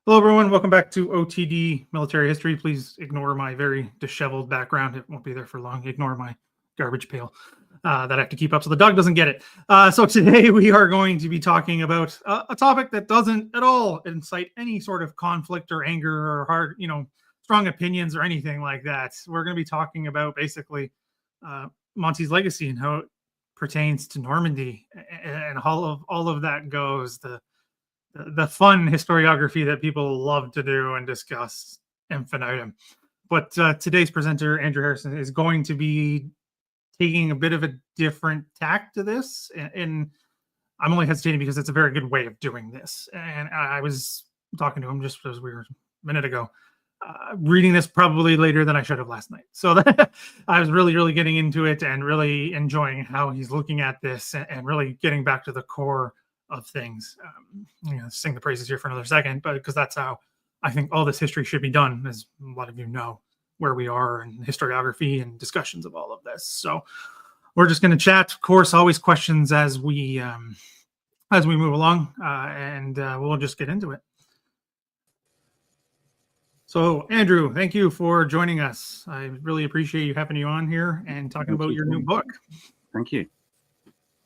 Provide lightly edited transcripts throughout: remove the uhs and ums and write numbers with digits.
Hello, everyone. Welcome back to OTD Military History. Please ignore my very disheveled background. It won't be there for long. Ignore my garbage pail that I have to keep up so the dog doesn't get it. So today we are going to be talking about a topic that doesn't at all incite any sort of conflict or anger or hard, strong opinions or anything like that. We're going to be talking about basically Monty's legacy and how it pertains to Normandy and all of that goes. The fun historiography that people love to do and discuss infinitum. But today's presenter, Andrew Harrison, is going to be taking a bit of a different tack to this. And I'm only hesitating because it's a very good way of doing this. And I was talking to him just as we were a minute ago, reading this probably later than I should have last night. So I was really, really getting into it and really enjoying how he's looking at this and really getting back to the core of things. Sing the praises here for another second, but because that's how I think all this history should be done, as a lot of you know where we are in historiography and discussions of all of this. So we're just going to chat. Of course, always questions as we move along, and we'll just get into it. So, Andrew, thank you for joining us. I really appreciate you having you on here and talking about your new book. Thank you.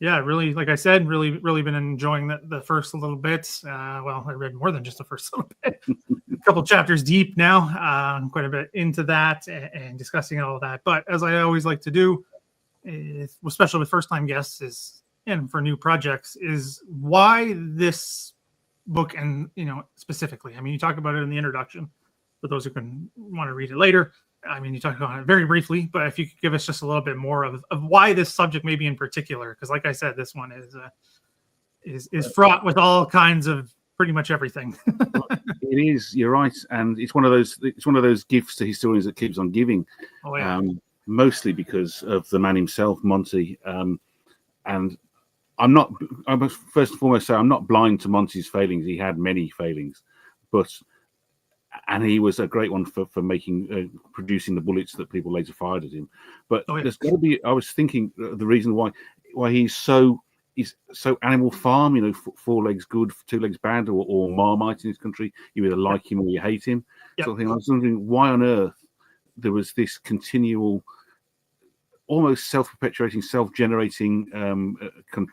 Yeah, really, like I said, really been enjoying the first little bit. Well, I read more than just the first little bit. A couple chapters deep now, quite a bit into that and discussing all of that. But as I always like to do, especially with first-time guests, and for new projects, is why this book and, specifically. I mean, you talk about it in the introduction for those who want to read it later. I mean, you talked about it very briefly, but if you could give us just a little bit more of why this subject maybe in particular, because like I said, this one is fraught with all kinds of pretty much everything. It is. You're right, and it's one of those gifts to historians that keeps on giving. Oh, yeah. Mostly because of the man himself, Monty. And I must first and foremost say I'm not blind to Monty's failings. He had many failings, and he was a great one for producing the bullets that people later fired at him. But there's got to be. I was thinking the reason why he's so animal farm. 4 legs good, 2 legs bad, or Marmite in this country. You either like him or you hate him. Yep. Sort of thing. I was wondering why on earth there was this continual, almost self-perpetuating, self-generating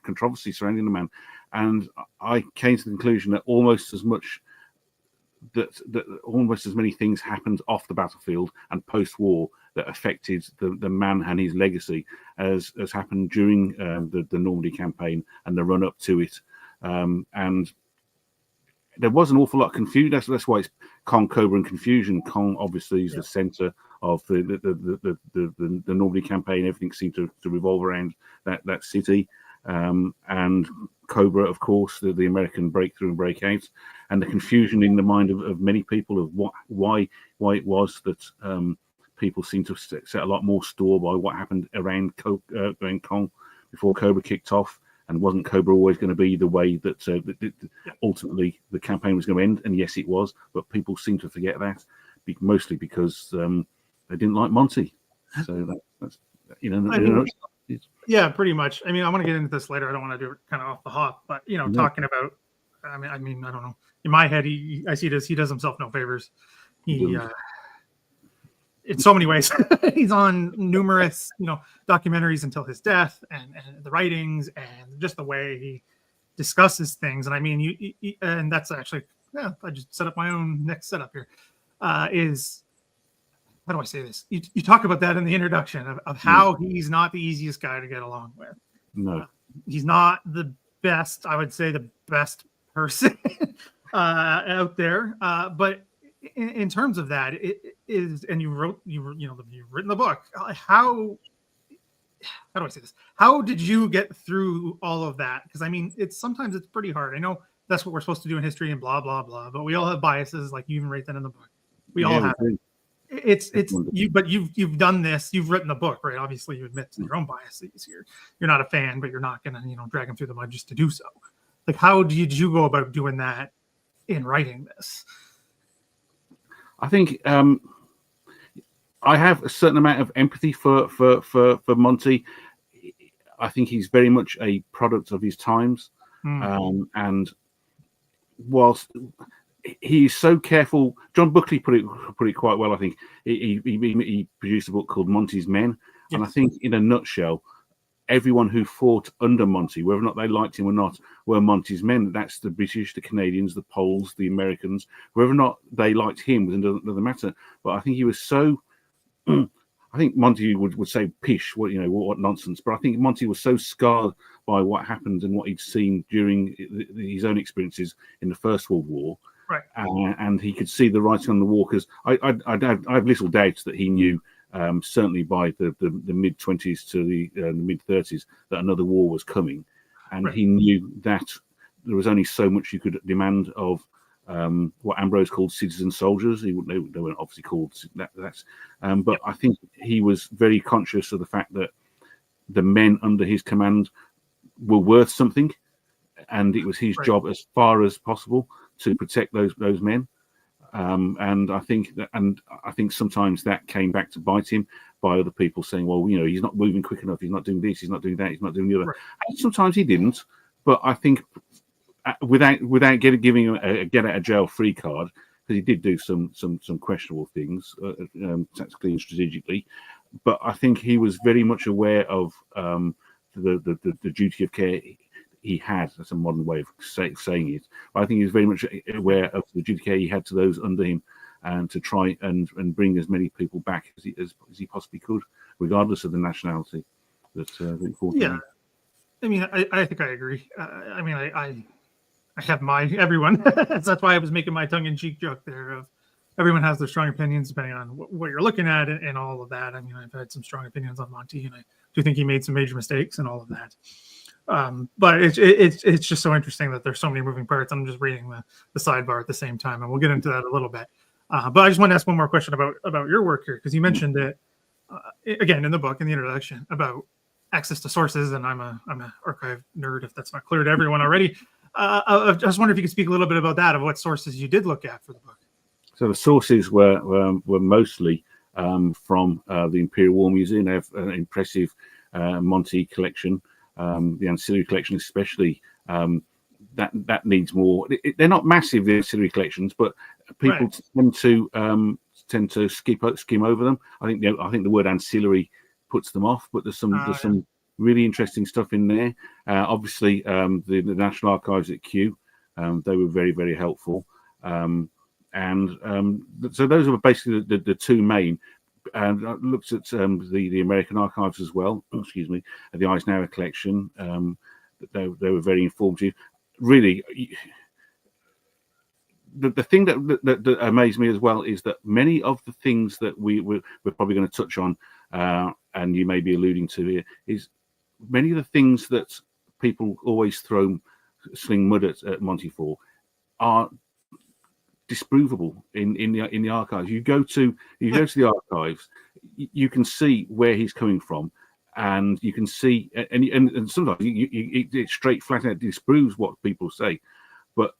controversy surrounding the man. And I came to the conclusion that almost as many things happened off the battlefield and post-war that affected the man and his legacy as happened during the Normandy campaign and the run-up to it. And there was an awful lot of confusion. That's why it's Caen, Cobra, and confusion. Caen obviously is the centre of the Normandy campaign. Everything seemed to revolve around that city. And Cobra, of course, the American breakthrough and breakout, and the confusion in the mind of many people of why it was that people seemed to set a lot more store by what happened around Caen before Cobra kicked off. And wasn't Cobra always going to be the way that ultimately the campaign was going to end? And yes, it was, but people seem to forget that, mostly because they didn't like Monty. So that's yeah, pretty much. I mean, I want to get into this later. I don't want to do it kind of off the hop, but talking about. I mean, I don't know. In my head, I see this. He does himself no favors. He in so many ways. He's on numerous, documentaries until his death, and the writings, and just the way he discusses things. And I mean, and that's actually, I just set up my own next setup here. Is how do I say this? You talk about that in the introduction of how he's not the easiest guy to get along with. No, he's not the best. I would say the best person out there, but. In terms of that, it is, and you've written the book. How do I say this? How did you get through all of that? Because I mean, sometimes it's pretty hard. I know that's what we're supposed to do in history and blah blah blah. But we all have biases, like you even write that in the book. We all have. It's you, but you've done this. You've written the book, right? Obviously, you admit to your own biases here. You're not a fan, but you're not gonna drag them through the mud just to do so. Like, how did you go about doing that in writing this? I think I have a certain amount of empathy for Monty. I think he's very much a product of his times, and whilst he's so careful. John Buckley put it quite well. I think he produced a book called Monty's Men, and I think in a nutshell, everyone who fought under Monty, whether or not they liked him or not, were Monty's men. That's the British, the Canadians, the Poles, the Americans. Whether or not they liked him was another matter. But I think he was so. I think Monty would say pish, what nonsense. But I think Monty was so scarred by what happened and what he'd seen during his own experiences in the First World War. Right. And he could see the writing on the wall, because I have little doubt that he knew, certainly by the mid-20s to the mid-30s, that another war was coming. And he knew that there was only so much you could demand of what Ambrose called citizen soldiers. They weren't obviously called that. But I think he was very conscious of the fact that the men under his command were worth something, and it was his job as far as possible to protect those men. And I think sometimes that came back to bite him by other people saying, well, he's not moving quick enough, he's not doing this, he's not doing that, he's not doing the other. And sometimes he didn't, but I think without giving him a get out of jail free card, because he did do some questionable things tactically and strategically, but I think he was very much aware of the duty of care he had. That's a modern way of saying it. But I think he was very much aware of the duty of care he had to those under him, and to try and bring as many people back as he possibly could, regardless of the nationality that he fought. Yeah, I mean, I think I agree. I mean, I have my everyone. That's why I was making my tongue-in-cheek joke there of everyone has their strong opinions depending on what you're looking at and all of that. I mean, I've had some strong opinions on Monty, and I do think he made some major mistakes and all of that. But it's just so interesting that there's so many moving parts. I'm just reading the sidebar at the same time, and we'll get into that a little bit. But I just want to ask one more question about your work here, because you mentioned it again in the book, in the introduction, about access to sources, and I'm an archive nerd, if that's not clear to everyone already. I just wonder if you could speak a little bit about that, of what sources you did look at for the book. So the sources were mostly from the Imperial War Museum. They have an impressive Monty collection. The ancillary collection, especially, that needs more. They're not massive, the ancillary collections, but people tend to skim over them. I think the word ancillary puts them off, but there's some really interesting stuff in there. Obviously, the National Archives at Kew, they were very, very helpful. So those are basically the two main. And I looked at the American Archives as well. Excuse me, the Eisenhower collection. They were very informative. Really, the thing that amazed me as well is that many of the things that we're probably going to touch on, and you may be alluding to here, is many of the things that people always sling mud at Monty for are disprovable in the archives. You go to the archives, you can see where he's coming from, and you can see, and sometimes it straight flat out disproves what people say. But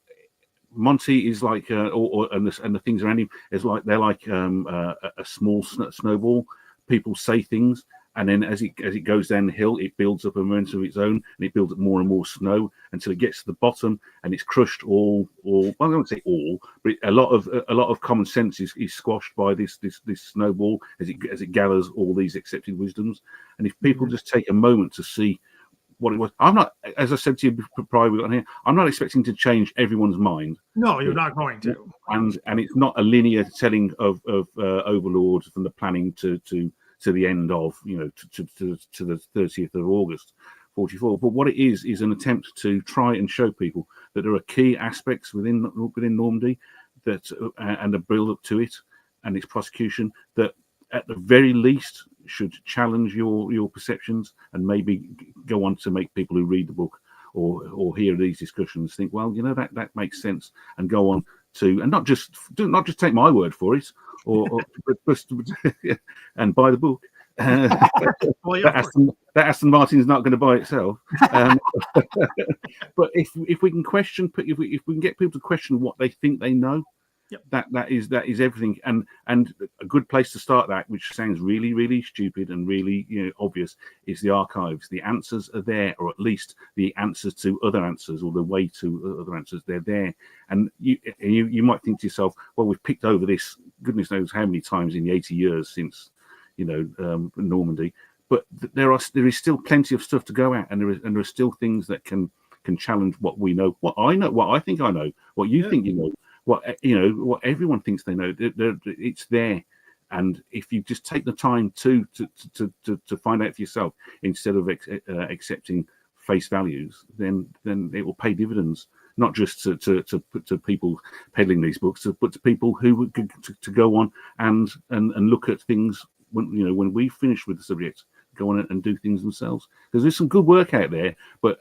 Monty is like, and the things around him is like, they're like a small snowball. People say things, and then as it goes down the hill, it builds up a momentum of its own, and it builds up more and more snow until it gets to the bottom, and it's crushed all. Well, I don't say all, but a lot of common sense is squashed by this snowball as it gathers all these accepted wisdoms. And if people just take a moment to see what it was, I'm not, as I said to you prior we got here, I'm not expecting to change everyone's mind. No, you're not going to. And it's not a linear telling of Overlord from the planning to the end of, to the 30th of August 44. But what it is an attempt to try and show people that there are key aspects within Normandy that and the build up to it and its prosecution that at the very least should challenge your perceptions, and maybe go on to make people who read the book or hear these discussions think, well, that makes sense, and go on to, and not just take my word for it, but and buy the book. Well, yeah, that Aston Martin's not going to buy itself. But if we can question, if we can get people to question what they think they know, Yep. That is everything, and a good place to start that, which sounds really, really stupid and really obvious, is the archives. The answers are there, or at least the answers to other answers, or the way to other answers. They're there, and you might think to yourself, well, we've picked over this, goodness knows how many times in the 80 years since Normandy, but there is still plenty of stuff to go at, and there are still things that can challenge what we know, what I know, what I think I know, what you think you know. What everyone thinks they know, it's there, and if you just take the time to find out for yourself instead of accepting face values, then it will pay dividends. Not just to people peddling these books, but to people who would to go on and look at things when we finish with the subject, go on and do things themselves. Because there's some good work out there, but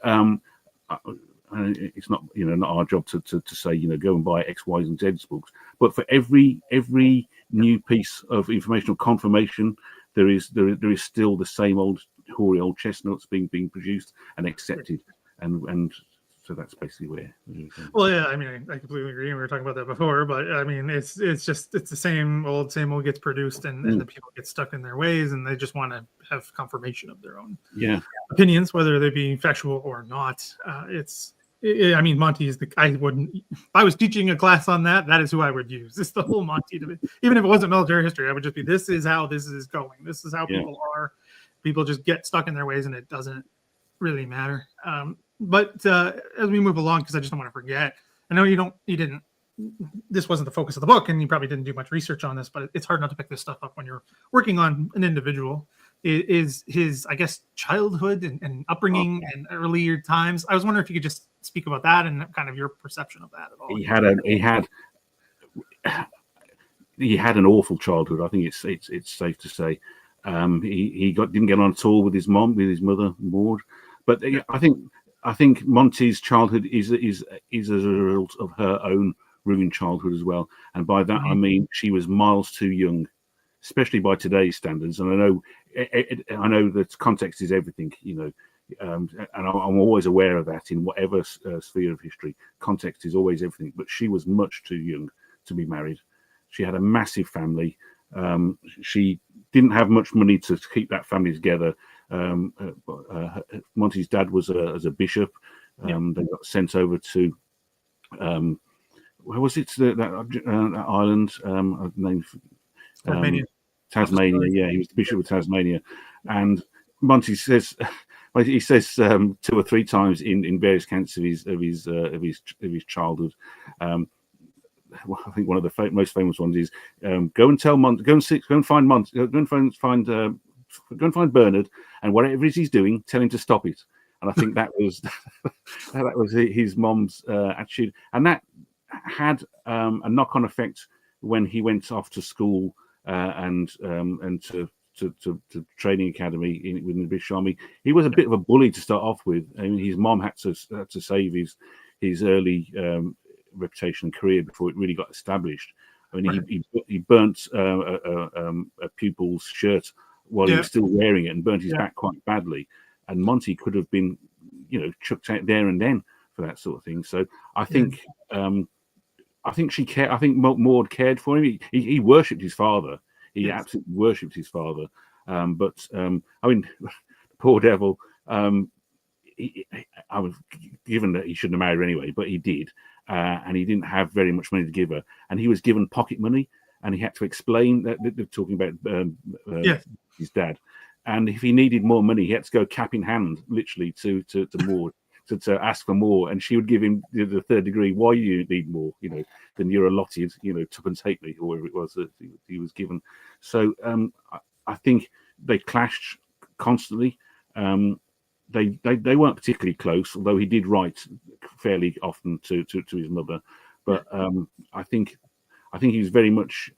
it's not not our job to say go and buy X, Y, and Z's books. But for every new piece of informational confirmation, there is still the same old hoary old chestnuts being produced and accepted, and so that's basically where. Well, yeah, I mean, I completely agree. We were talking about that before, but I mean, it's the same old gets produced, and the people get stuck in their ways, and they just want to have confirmation of their own opinions, whether they be factual or not. I mean, Monty is if I was teaching a class on that is who I would use. It's the whole Monty to me. Even if it wasn't military history, I would just be, this is how this is going. This is how people are. People just get stuck in their ways, and it doesn't really matter. But as we move along, because I just don't want to forget, I know you didn't, this wasn't the focus of the book, and you probably didn't do much research on this, but it's hard not to pick this stuff up when you're working on an individual. Is his, I guess, childhood and upbringing and earlier times. I was wondering if you could just speak about that and kind of your perception of that at all. He had an awful childhood. I think it's safe to say. He didn't get on at all with his mother Maud. But I think Monty's childhood is as a result of her own ruined childhood as well. And by that I mean she was miles too young, especially by today's standards. And I know that context is everything, and I'm always aware of that in whatever sphere of history. Context is always everything. But she was much too young to be married. She had a massive family. She didn't have much money to keep that family together. Monty's dad was a bishop. They got sent over to where was it? That island named Tasmania. Yeah, he was the Bishop of Tasmania, and Monty says he says 2 or 3 times in various accounts of his childhood. I think one of the most famous ones is go and tell Monty, go and find Monty, go and find Bernard, and whatever it is he's doing, tell him to stop it. And I think that was his mom's attitude, and that had a knock-on effect when he went off to school and to training academy within the British Army. He was a bit of a bully to start off with. I mean, his mom had to save his early reputation and career before it really got established. I mean, he burnt a pupil's shirt while he was still wearing it and burnt his back quite badly. And Monty could have been, chucked out there and then for that sort of thing. So I think she cared. I think Maud cared for him. He worshipped his father. He absolutely worshipped his father. But I mean, poor devil. I was given that he shouldn't have married her anyway, but he did, and he didn't have very much money to give her, and he was given pocket money, and he had to explain that they're talking about his dad, and if he needed more money, he had to go cap in hand, literally, to Maud. To ask for more, and she would give him the third degree. Why you need more, than you're allotted, tuppence halfpenny or whatever it was that he was given. So I think they clashed constantly. They weren't particularly close, although he did write fairly often to his mother. But I think he was very much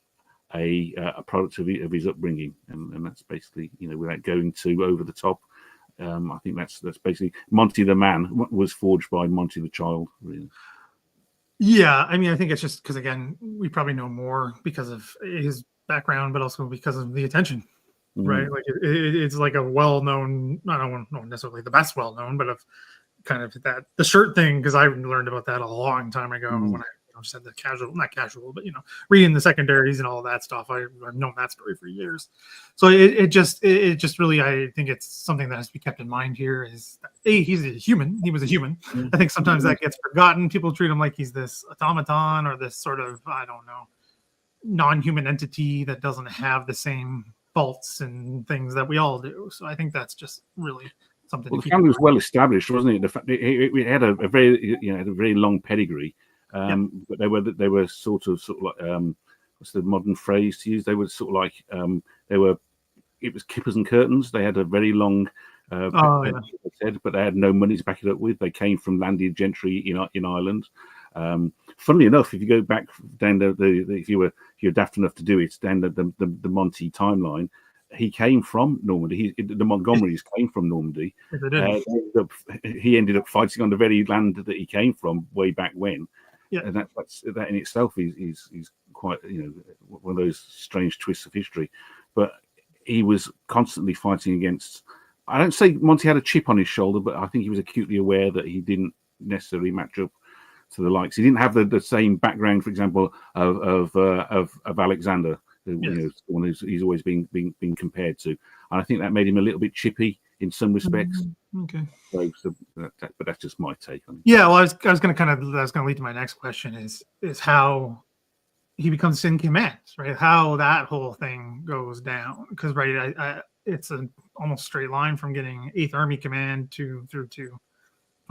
a product of his upbringing, and that's basically without going too over the top. I think that's basically Monty the man was forged by Monty the child, really. Yeah, I mean, I think it's just because, again, we probably know more because of his background, but also because of the attention, right? Like it's like a well-known, I don't know necessarily the best well-known, but of kind of the shirt thing, because I learned about that a long time ago when I just had the not casual, but reading the secondaries and all that stuff. I've known that story for years. So it just really, I think it's something that has to be kept in mind here. Is he's a human. He was a human. I think sometimes that gets forgotten. People treat him like he's this automaton or this sort of, I don't know, non-human entity that doesn't have the same faults and things that we all do. So I think that's just really something. Well, the family was well established, wasn't it? The fact it had a very long pedigree, but they were sort of like what's the modern phrase to use? They were sort of like it was kippers and curtains. They had a very long but they had no money to back it up with. They came from landed gentry in Ireland. Funnily enough, if you go back down if you're daft enough to do it, down the Monty timeline, he came from Normandy. The Montgomerys came from Normandy. He ended up fighting on the very land that he came from way back when. Yeah, and that in itself is quite one of those strange twists of history. But he was constantly fighting against. I don't say Monty had a chip on his shoulder, but I think he was acutely aware that he didn't necessarily match up to the likes. He didn't have the same background, for example, of Alexander. One who's he's always been compared to, and I think that made him a little bit chippy in some respects. Okay, but that's just my take on it. Yeah, well, I was going to lead to my next question is how he becomes in command, right? How that whole thing goes down, because it's an almost straight line from getting 8th Army Command through to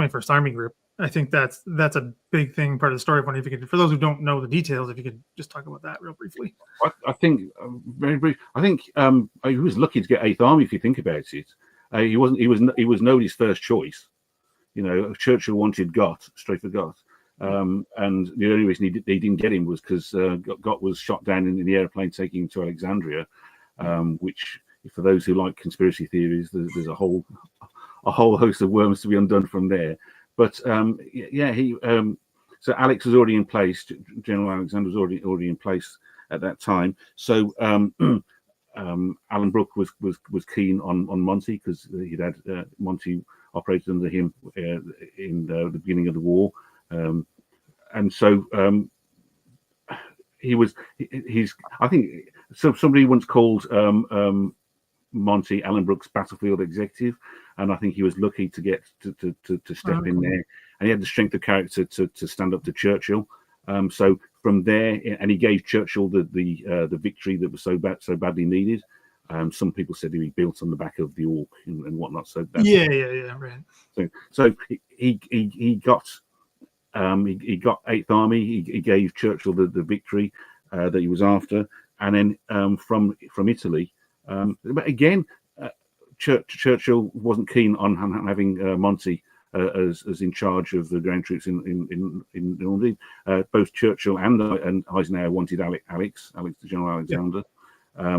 21st Army Group. I think that's a big thing, part of the story. If you could, for those who don't know the details, if you could just talk about that real briefly. I think very brief. I think he was lucky to get 8th Army. If you think about it, he was nobody's first choice. Churchill wanted Gott, straight for Gott, and the only reason he didn't get him was because Gott was shot down in the airplane taking him to Alexandria, which, for those who like conspiracy theories, there's a whole host of worms to be undone from there. But so Alex was already in place. General Alexander was already in place at that time. So Alan Brooke was keen on Monty because he'd had Monty operated under him in the beginning of the war, and so he's. I think somebody once called Monty Alan Brooke's battlefield executive, and I think he was lucky to get to step in there, and he had the strength of character to stand up to Churchill. So from there, and he gave Churchill the victory that was so badly needed. Some people said he was built on the back of the Ork and whatnot. So that's, right. So he got 8th Army. He gave Churchill the victory that he was after, and then from Italy. But again, Churchill wasn't keen on having Monty as in charge of the ground troops in Normandy. Both Churchill and Eisenhower wanted Alex, the General Alexander. Yeah.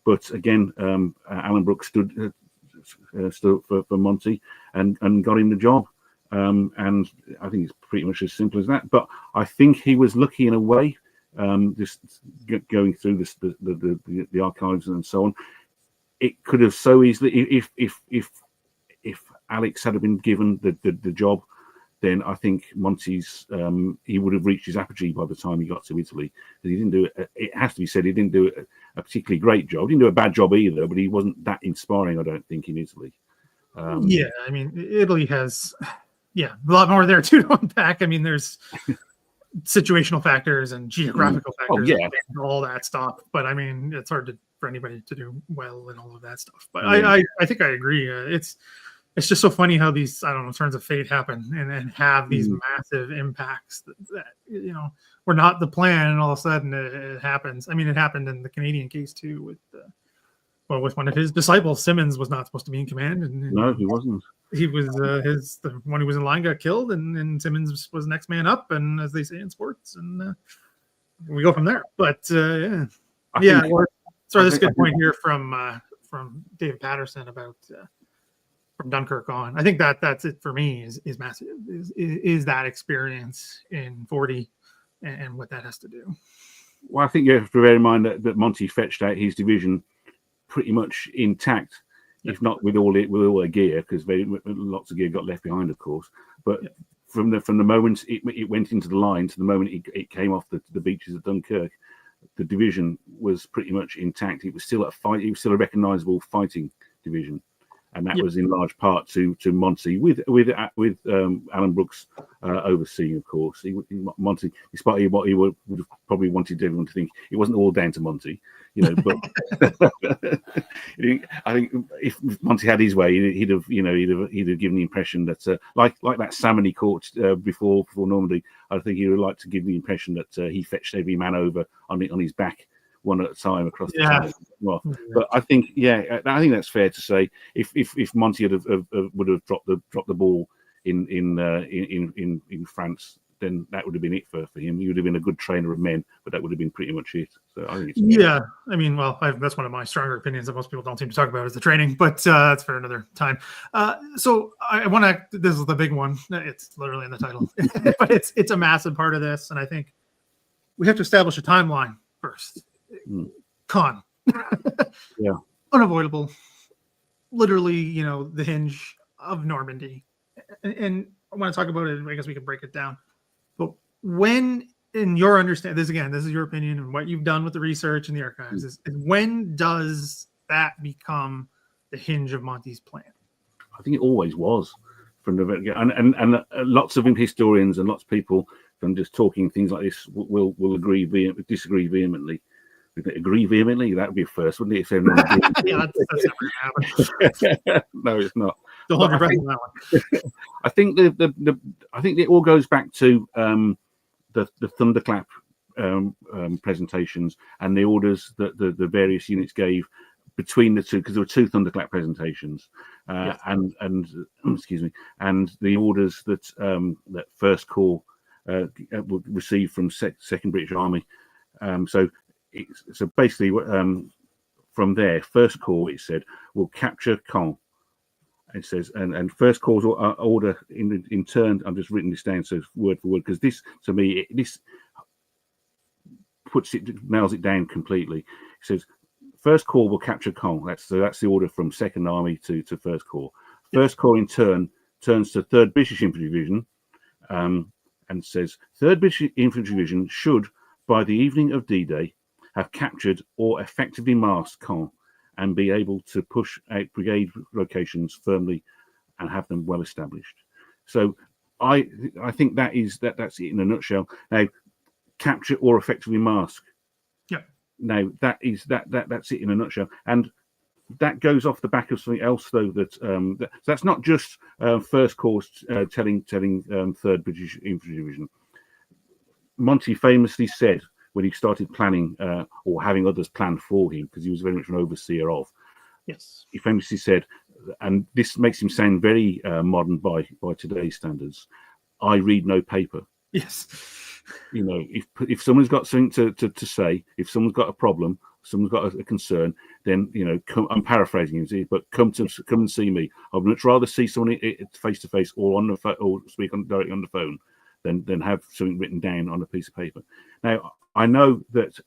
But again, Alan Brooke stood for Monty and got him the job. And I think it's pretty much as simple as that. But I think he was lucky in a way. Just going through the archives and so on, it could have so easily, if Alex had been given the job, then I think Monty's he would have reached his apogee by the time he got to Italy. He didn't do it. It has to be said, he didn't do a particularly great job. He didn't do a bad job either, but he wasn't that inspiring, I don't think, in Italy. I mean, Italy has a lot more there too to unpack. I mean, there's situational factors and geographical factors, and all that stuff. But I mean, it's hard for anybody to do well and all of that stuff. But I think I agree. It's just so funny how these, I don't know, turns of fate happen and have these massive impacts that were not the plan, and all of a sudden it happens. I mean, it happened in the Canadian case too with one of his disciples. Simmons was not supposed to be in command, and no, he wasn't. He was the one who was in line got killed, and Simmons was next man up, and as they say in sports, and we go from there. But sorry, there's a good point here from David Patterson about from Dunkirk on. I think that's it for me. Is massive. Is that experience in 40 and what that has to do. Well, I think you have to bear in mind that Monty fetched out his division pretty much intact. If not with all their gear, because lots of gear got left behind, of course. But from the moment it went into the line to the moment it came off the beaches of Dunkirk, the division was pretty much intact. It was still a fight. It was still a recognisable fighting division, and that was in large part to Monty with Alan Brooks overseeing, of course. Monty, despite what he would have probably wanted everyone to think, it wasn't all down to Monty, But I think if Monty had his way, he'd have given the impression that like that salmon he caught before Normandy. I think he would like to give the impression that he fetched every man over on his back, one at a time across the channel. Well, but I think that's fair to say. If Monty would have dropped the ball in France, then that would have been it for him. He would have been a good trainer of men, but that would have been pretty much it. So I think I mean, that's one of my stronger opinions that most people don't seem to talk about is the training, but that's for another time. So I want to. This is the big one. It's literally in the title, but it's a massive part of this, and I think we have to establish a timeline first. Caen, unavoidable, literally, the hinge of Normandy, and I want to talk about it. I guess we can break it down. But when, in your understanding, this is your opinion and what you've done with the research and the archives, is when does that become the hinge of Monty's plan? I think it always was from the very and lots of historians and lots of people from just talking things like this will disagree vehemently. Agree vehemently, that would be a first, wouldn't it? If everyone that's never going to happen. No, it's not. Don't hold your breath on that one. I think I think it all goes back to the thunderclap presentations and the orders that the various units gave between the two, because there were two thunderclap presentations, and excuse me, and the orders that that First Corps would receive from Second British Army. So basically, from there, First Corps, it said, will capture Caen. It says, and First Corps order in turn. I'm just written this down, so word for word, because this, to me, this nails it down completely. It says, First Corps will capture Caen. That's the order from Second Army to First Corps. First Corps in turn turns to Third British Infantry Division, and says, Third British Infantry Division should, by the evening of D-Day, have captured or effectively masked Caen and be able to push out brigade locations firmly and have them well established. So I think that's it in a nutshell. Now, capture or effectively mask. Yeah. Now that's it in a nutshell, and that goes off the back of something else though. That's not just First Corps telling Third British Infantry Division. Monty famously said, when he started planning or having others plan for him, because he was very much an overseer of. Yes. He famously said, and this makes him sound very modern by today's standards, I read no paper. Yes. If someone's got something to say, if someone's got a problem, someone's got a concern, then I'm paraphrasing him, but come and see me. I'd much rather see someone face to face or on the phone, or speak directly on the phone than have something written down on a piece of paper. Now, I know that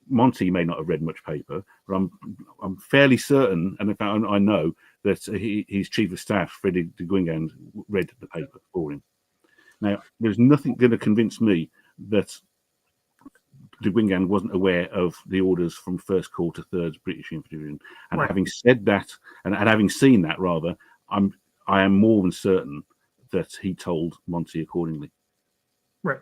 Monty may not have read much paper, but I'm fairly certain, and in fact I know that his chief of staff, Freddie de Guingand, read the paper for him. Now, there's nothing going to convince me that de Guingand wasn't aware of the orders from First Corps to Third British Infantry Division. And having said that, and having seen that rather, I am more than certain that he told Monty accordingly. Right.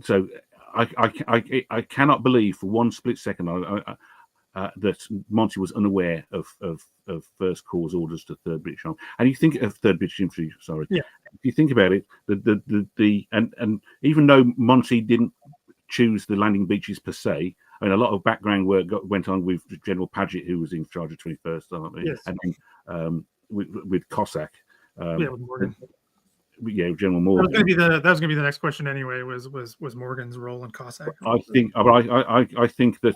So I cannot believe for one split second that Monty was unaware of First Corps orders to Third British Army. And you think of Third British Infantry, sorry. Yeah. If you think about it, and even though Monty didn't choose the landing beaches per se, I mean, a lot of background work went on with General Paget, who was in charge of 21st, yes. And then with Cossack. With Morgan. Yeah, General Morgan. That was going to be the next question anyway. Was Morgan's role in Cossack? I think that,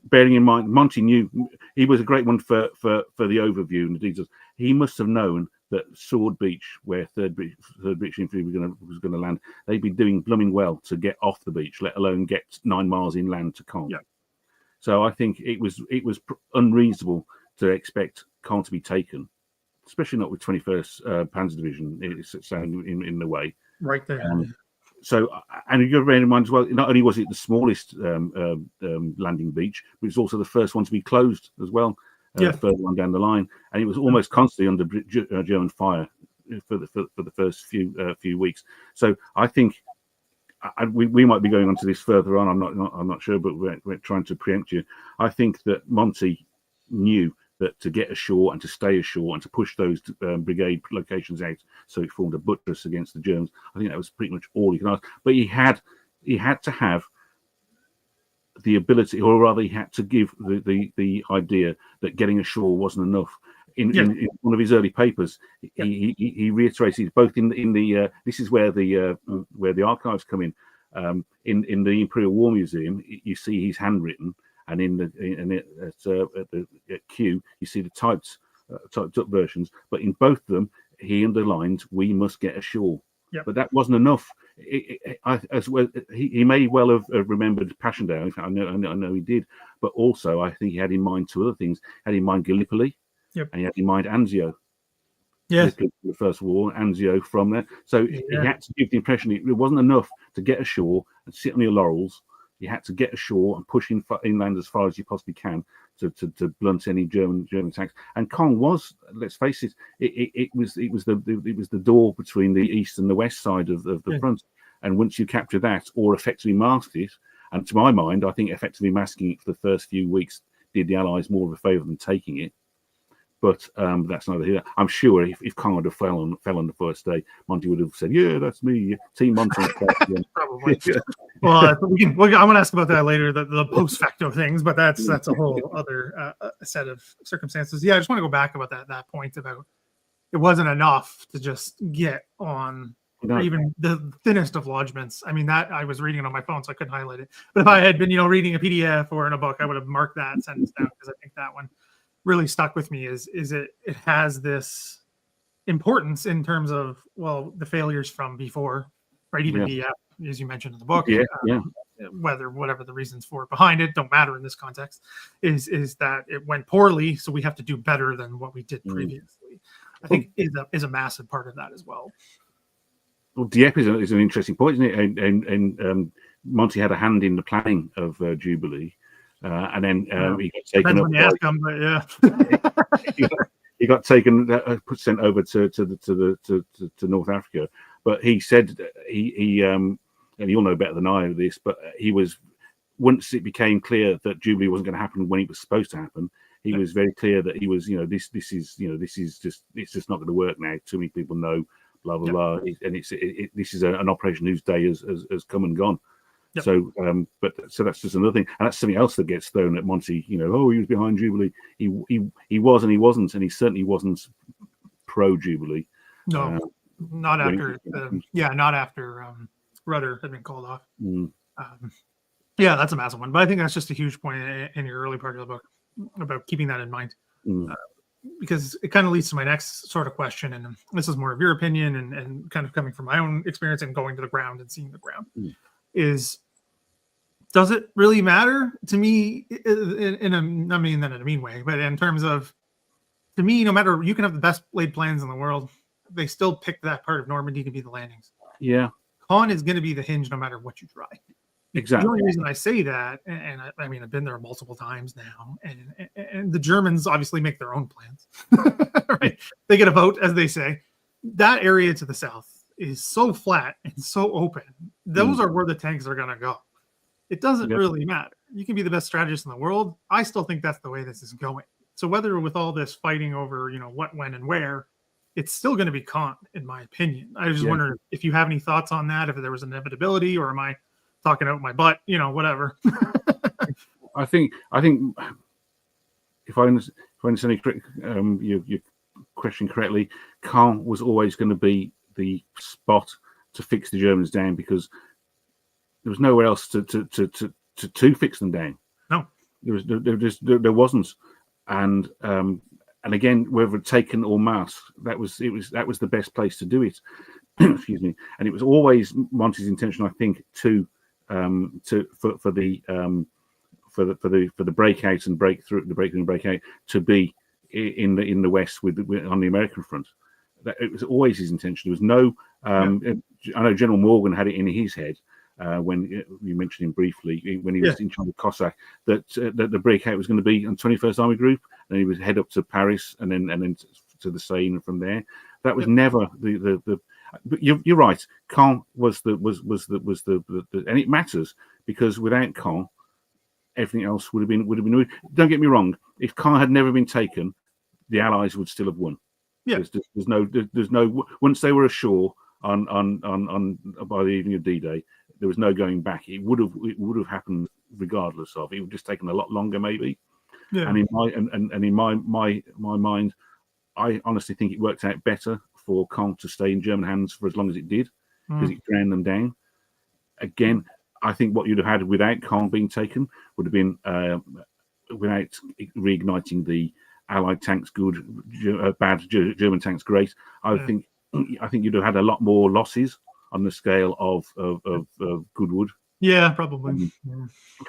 bearing in mind, Monty knew he was a great one for the overview and the details. He must have known that Sword Beach, where Third British Infantry was going to land, they'd be doing blooming well to get off the beach, let alone get 9 miles inland to Caen. Yeah. So I think it was unreasonable to expect Caen to be taken, especially not with 21st Panzer Division in the way. right there. So, and you've got to bear in mind as well, not only was it the smallest landing beach, but it's also the first one to be closed as well, further on down the line. And it was almost constantly under German fire for the first few weeks. So I think we might be going on to this further on. I'm not sure, but we're trying to preempt you. I think that Monty knew that to get ashore and to stay ashore and to push those brigade locations out, so it formed a buttress against the Germans. I think that was pretty much all he could ask. But he had to have the ability, or rather, he had to give the idea that getting ashore wasn't enough. In one of his early papers, he reiterated both in the this is where the archives come in. In the Imperial War Museum, you see his handwritten. And at Q, you see the typed up versions. But in both of them, he underlined, "We must get ashore." Yep. But that wasn't enough. He may well have remembered Passchendaele. I know he did. But also, I think he had in mind two other things. He had in mind Gallipoli, and he had in mind Anzio. Yes. The First War, Anzio from there. So he had to give the impression it wasn't enough to get ashore and sit on your laurels. You had to get ashore and push inland as far as you possibly can to blunt any German attacks. And Caen was, let's face it, it was the door between the east and the west side of the front. And once you capture that or effectively masked it, and to my mind, I think effectively masking it for the first few weeks did the Allies more of a favour than taking it. But that's neither here. I'm sure if Caen would have fell on the first day, Monty would have said, "Yeah, that's me, Team Monty." Probably. Well, I want to ask about that later, the post facto things, but that's a whole other set of circumstances. Yeah, I just want to go back about that point about it wasn't enough to just get on even the thinnest of lodgements. I mean, that I was reading it on my phone, so I couldn't highlight it. But if I had been, reading a PDF or in a book, I would have marked that sentence down because I think that one really stuck with me. Is it has this importance in terms of the failures from before, right? Even DF, as you mentioned in the book, whatever the reasons for it behind it don't matter in this context, is that it went poorly, so we have to do better than what we did previously. I think is a massive part of that as well. Well, Dieppe is an interesting point, isn't it? And Monty had a hand in the planning of Jubilee. And then he got taken up. When you ask him, but he got taken, sent over to North Africa. But he said and you'll know better than I this, but he was, once it became clear that Jubilee wasn't going to happen when it was supposed to happen, he was very clear that he was, this is just not going to work now. Too many people know, blah blah blah, and this is an operation whose day has come and gone. Yep. So, so that's just another thing, and that's something else that gets thrown at Monty. He was behind Jubilee. He was, and he wasn't, and he certainly wasn't pro Jubilee. No, not after. Not after Rudder had been called off. That's a massive one. But I think that's just a huge point in your early part of the book about keeping that in mind, because it kind of leads to my next sort of question, and this is more of your opinion and kind of coming from my own experience and going to the ground and seeing the ground. Does it really matter to me in a mean way, but in terms of, to me, no matter, you can have the best laid plans in the world, they still pick that part of Normandy to be the landings. Yeah. Caen is going to be the hinge no matter what you try. Exactly. The only reason I say that, and I mean, I've been there multiple times now, and the Germans obviously make their own plans, right? They get a vote, as they say. That area to the south is so flat and so open. Those are where the tanks are going to go. It doesn't really matter. You can be the best strategist in the world. I still think that's the way this is going. So whether with all this fighting over, what, when, and where, it's still going to be Caen, in my opinion. I was just wondering if you have any thoughts on that, if there was inevitability, or am I talking out my butt, whatever. I think if I understand your question correctly, Caen was always going to be the spot to fix the Germans down, because there was nowhere else to fix them down. No, there wasn't, and again, whether taken or masked, that was the best place to do it. Excuse me. And it was always Monty's intention, I think, for the breakout and breakthrough, the breakthrough and breakout, to be in the west with on the American front. That it was always his intention. There was no I know General Morgan had it in his head when you mentioned him briefly when he was in charge of Cossack that the breakout was going to be on 21st Army Group, and he would head up to Paris and then to the Seine, and from there. That was never the. But you're right. Caen was the and it matters because without Caen, everything else would have been. Don't get me wrong. If Caen had never been taken, the Allies would still have won. Yeah. There's no once they were ashore on by the evening of D-Day, there was no going back. It would have happened regardless of. It would have just taken a lot longer, maybe. Yeah. And in my mind, I honestly think it worked out better for Caen to stay in German hands for as long as it did, because it ground them down. Again, I think what you'd have had without Caen being taken would have been without reigniting the Allied tanks good, bad, German tanks great. I think you'd have had a lot more losses on the scale of Goodwood. Yeah, probably. It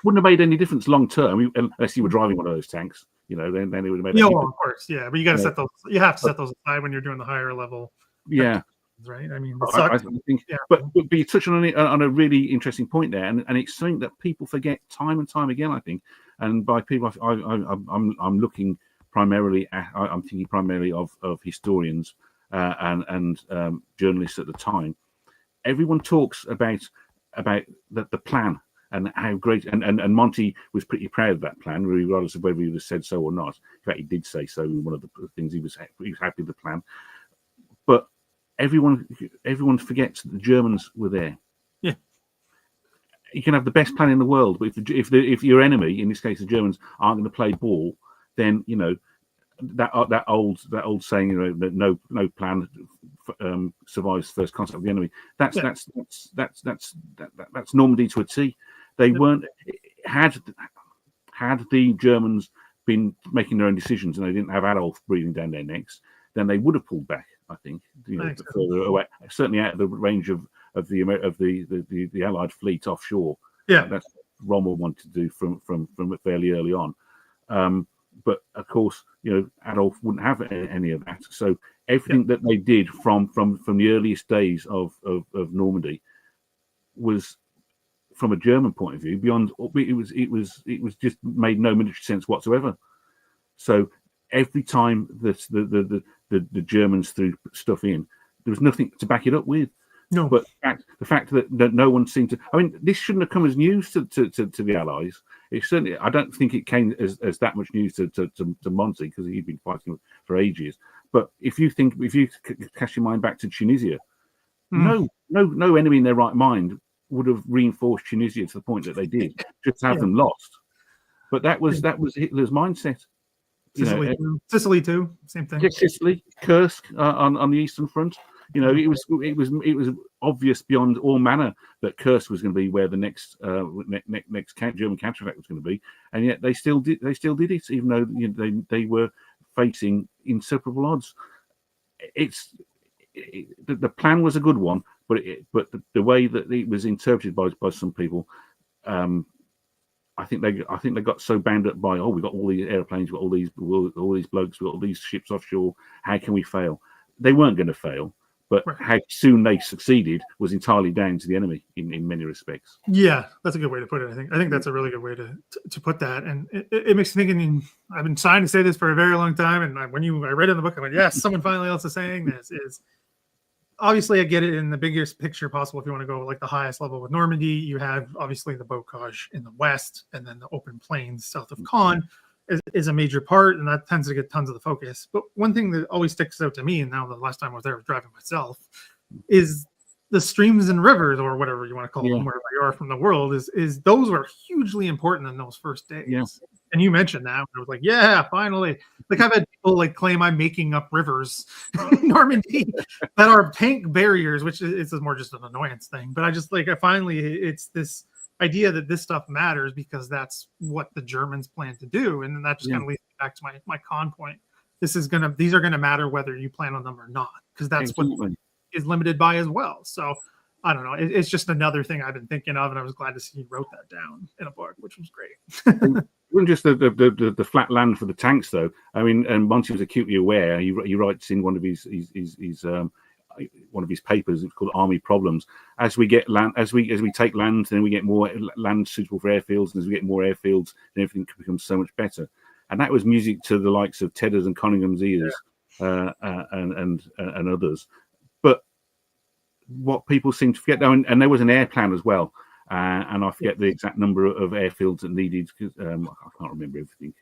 wouldn't have made any difference long term unless you were driving one of those tanks. Then it would have made. Yeah, well, of course, yeah. But you got to set those. You have to set those aside when you're doing the higher level. Yeah. Right. I mean, I think, but you touch on a really interesting point there, and it's something that people forget time and time again. I think, and by people, I'm looking primarily at. I'm thinking primarily of historians and journalists at the time. Everyone talks about the plan and how great, and Monty was pretty proud of that plan, regardless of whether he was said so or not. In fact, he did say so in one of the things. He was happy with the plan, but everyone forgets that the Germans were there. Yeah, you can have the best plan in the world, but if your enemy, in this case the Germans, aren't going to play ball, then that old saying, that no plan survives first contact with the enemy. That's Normandy to a T. They weren't had the Germans been making their own decisions and they didn't have Adolf breathing down their necks, then they would have pulled back. I think further away, certainly out of the range of the Allied fleet offshore. Yeah, that's what Rommel wanted to do from fairly early on. But of course, Adolf wouldn't have any of that. So everything that they did from the earliest days of Normandy was, from a German point of view, beyond. It was just made no military sense whatsoever. So every time the Germans threw stuff in, there was nothing to back it up with. No, but the fact that no one seemed to. I mean, this shouldn't have come as news to the Allies. It certainly, I don't think it came as that much news to Monty, because he'd been fighting for ages. But if you cast your mind back to Tunisia, no enemy in their right mind would have reinforced Tunisia to the point that they did, just to have them lost. But that was Hitler's mindset. Sicily too, same thing. Yeah, Sicily, Kursk on the Eastern Front. It was obvious beyond all manner that Kursk was going to be where the next German counterattack was going to be, and yet they still did it, even though they were facing insuperable odds. The plan was a good one, but the way that it was interpreted by some people, I think they got so bound up by, we got all these airplanes, we got all these blokes, we got all these ships offshore. How can we fail? They weren't going to fail. But how soon they succeeded was entirely down to the enemy in many respects. Yeah, that's a good way to put it. I think that's a really good way to put that. And it makes me think, I've been trying to say this for a very long time. And when I read it in the book, I went, yes, someone finally else is saying this. Is obviously, I get it in the biggest picture possible. If you want to go like the highest level with Normandy, you have obviously the bocage in the west, and then the open plains south of Caen is a major part, and that tends to get tons of the focus. But one thing that always sticks out to me, and now the last time I was there, I was driving myself, is the streams and rivers, or whatever you want to call them, wherever you are from the world, is those were hugely important in those first days. Yeah. And you mentioned that. I was like, yeah, finally. Like, I've had people claim I'm making up rivers in Normandy that are tank barriers, which is more just an annoyance thing. But it's this idea that this stuff matters because that's what the Germans plan to do, and then that just kind of leads me back to my con point. These are gonna matter whether you plan on them or not, because that's what is limited by as well. So I don't know. It's just another thing I've been thinking of, and I was glad to see you wrote that down in a book, which was great. It wasn't just the flat land for the tanks, though. I mean, and Monty was acutely aware. He writes in one of his one of his papers. It's called Army Problems. As we get land, as we take land, then we get more land suitable for airfields, and as we get more airfields, then everything becomes so much better. And that was music to the likes of Tedder's and Conningham's ears, and others. But what people seem to forget, and there was an air plan as well, and I forget the exact number of airfields that needed. I can't remember everything.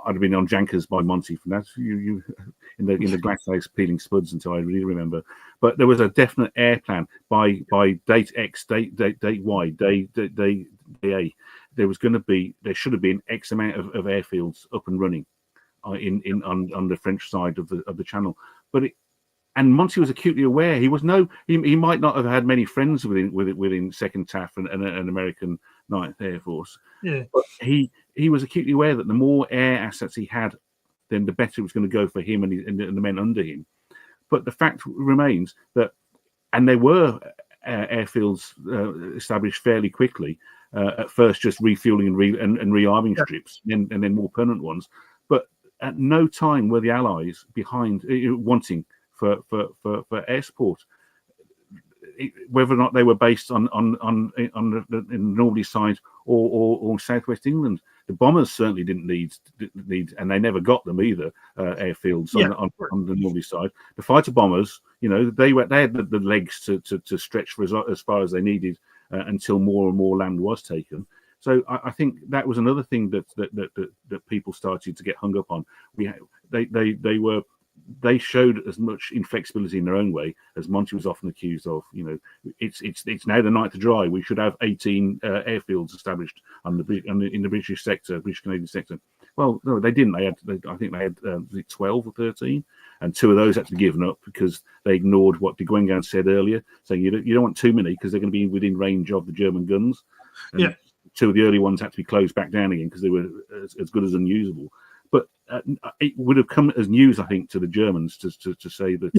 I'd have been on Jankers by Monty from that. You in the glass ice peeling spuds until I really remember. But there was a definite air plan by date X, date Y, day A. There should have been X amount of airfields up and running on the French side of the channel. And Monty was acutely aware. He might not have had many friends within Second TAF and an American 9th Air Force. Yeah. But he was acutely aware that the more air assets he had, then the better it was going to go for him and the men under him. But the fact remains that, and there were airfields established fairly quickly. At first, just refueling and rearming strips, and then more permanent ones. But at no time were the Allies behind wanting for air support, whether or not they were based on the Normandy side or southwest England. The bombers certainly didn't need, and they never got them either. Airfields on the Normandy side. The fighter bombers, they had the legs to stretch for as far as they needed until more and more land was taken. So I think that was another thing that people started to get hung up on. They showed as much inflexibility in their own way as Monty was often accused of. It's now the night to dry. We should have 18 airfields established in the British sector, British Canadian sector. Well, no, they didn't. I think they had 12 or 13, and 2 of those had to be given up because they ignored what de Guengan said earlier, saying you don't want too many because they're going to be within range of the German guns. And 2 of the early ones had to be closed back down again because they were as good as unusable. But it would have come as news, I think, to the Germans to say that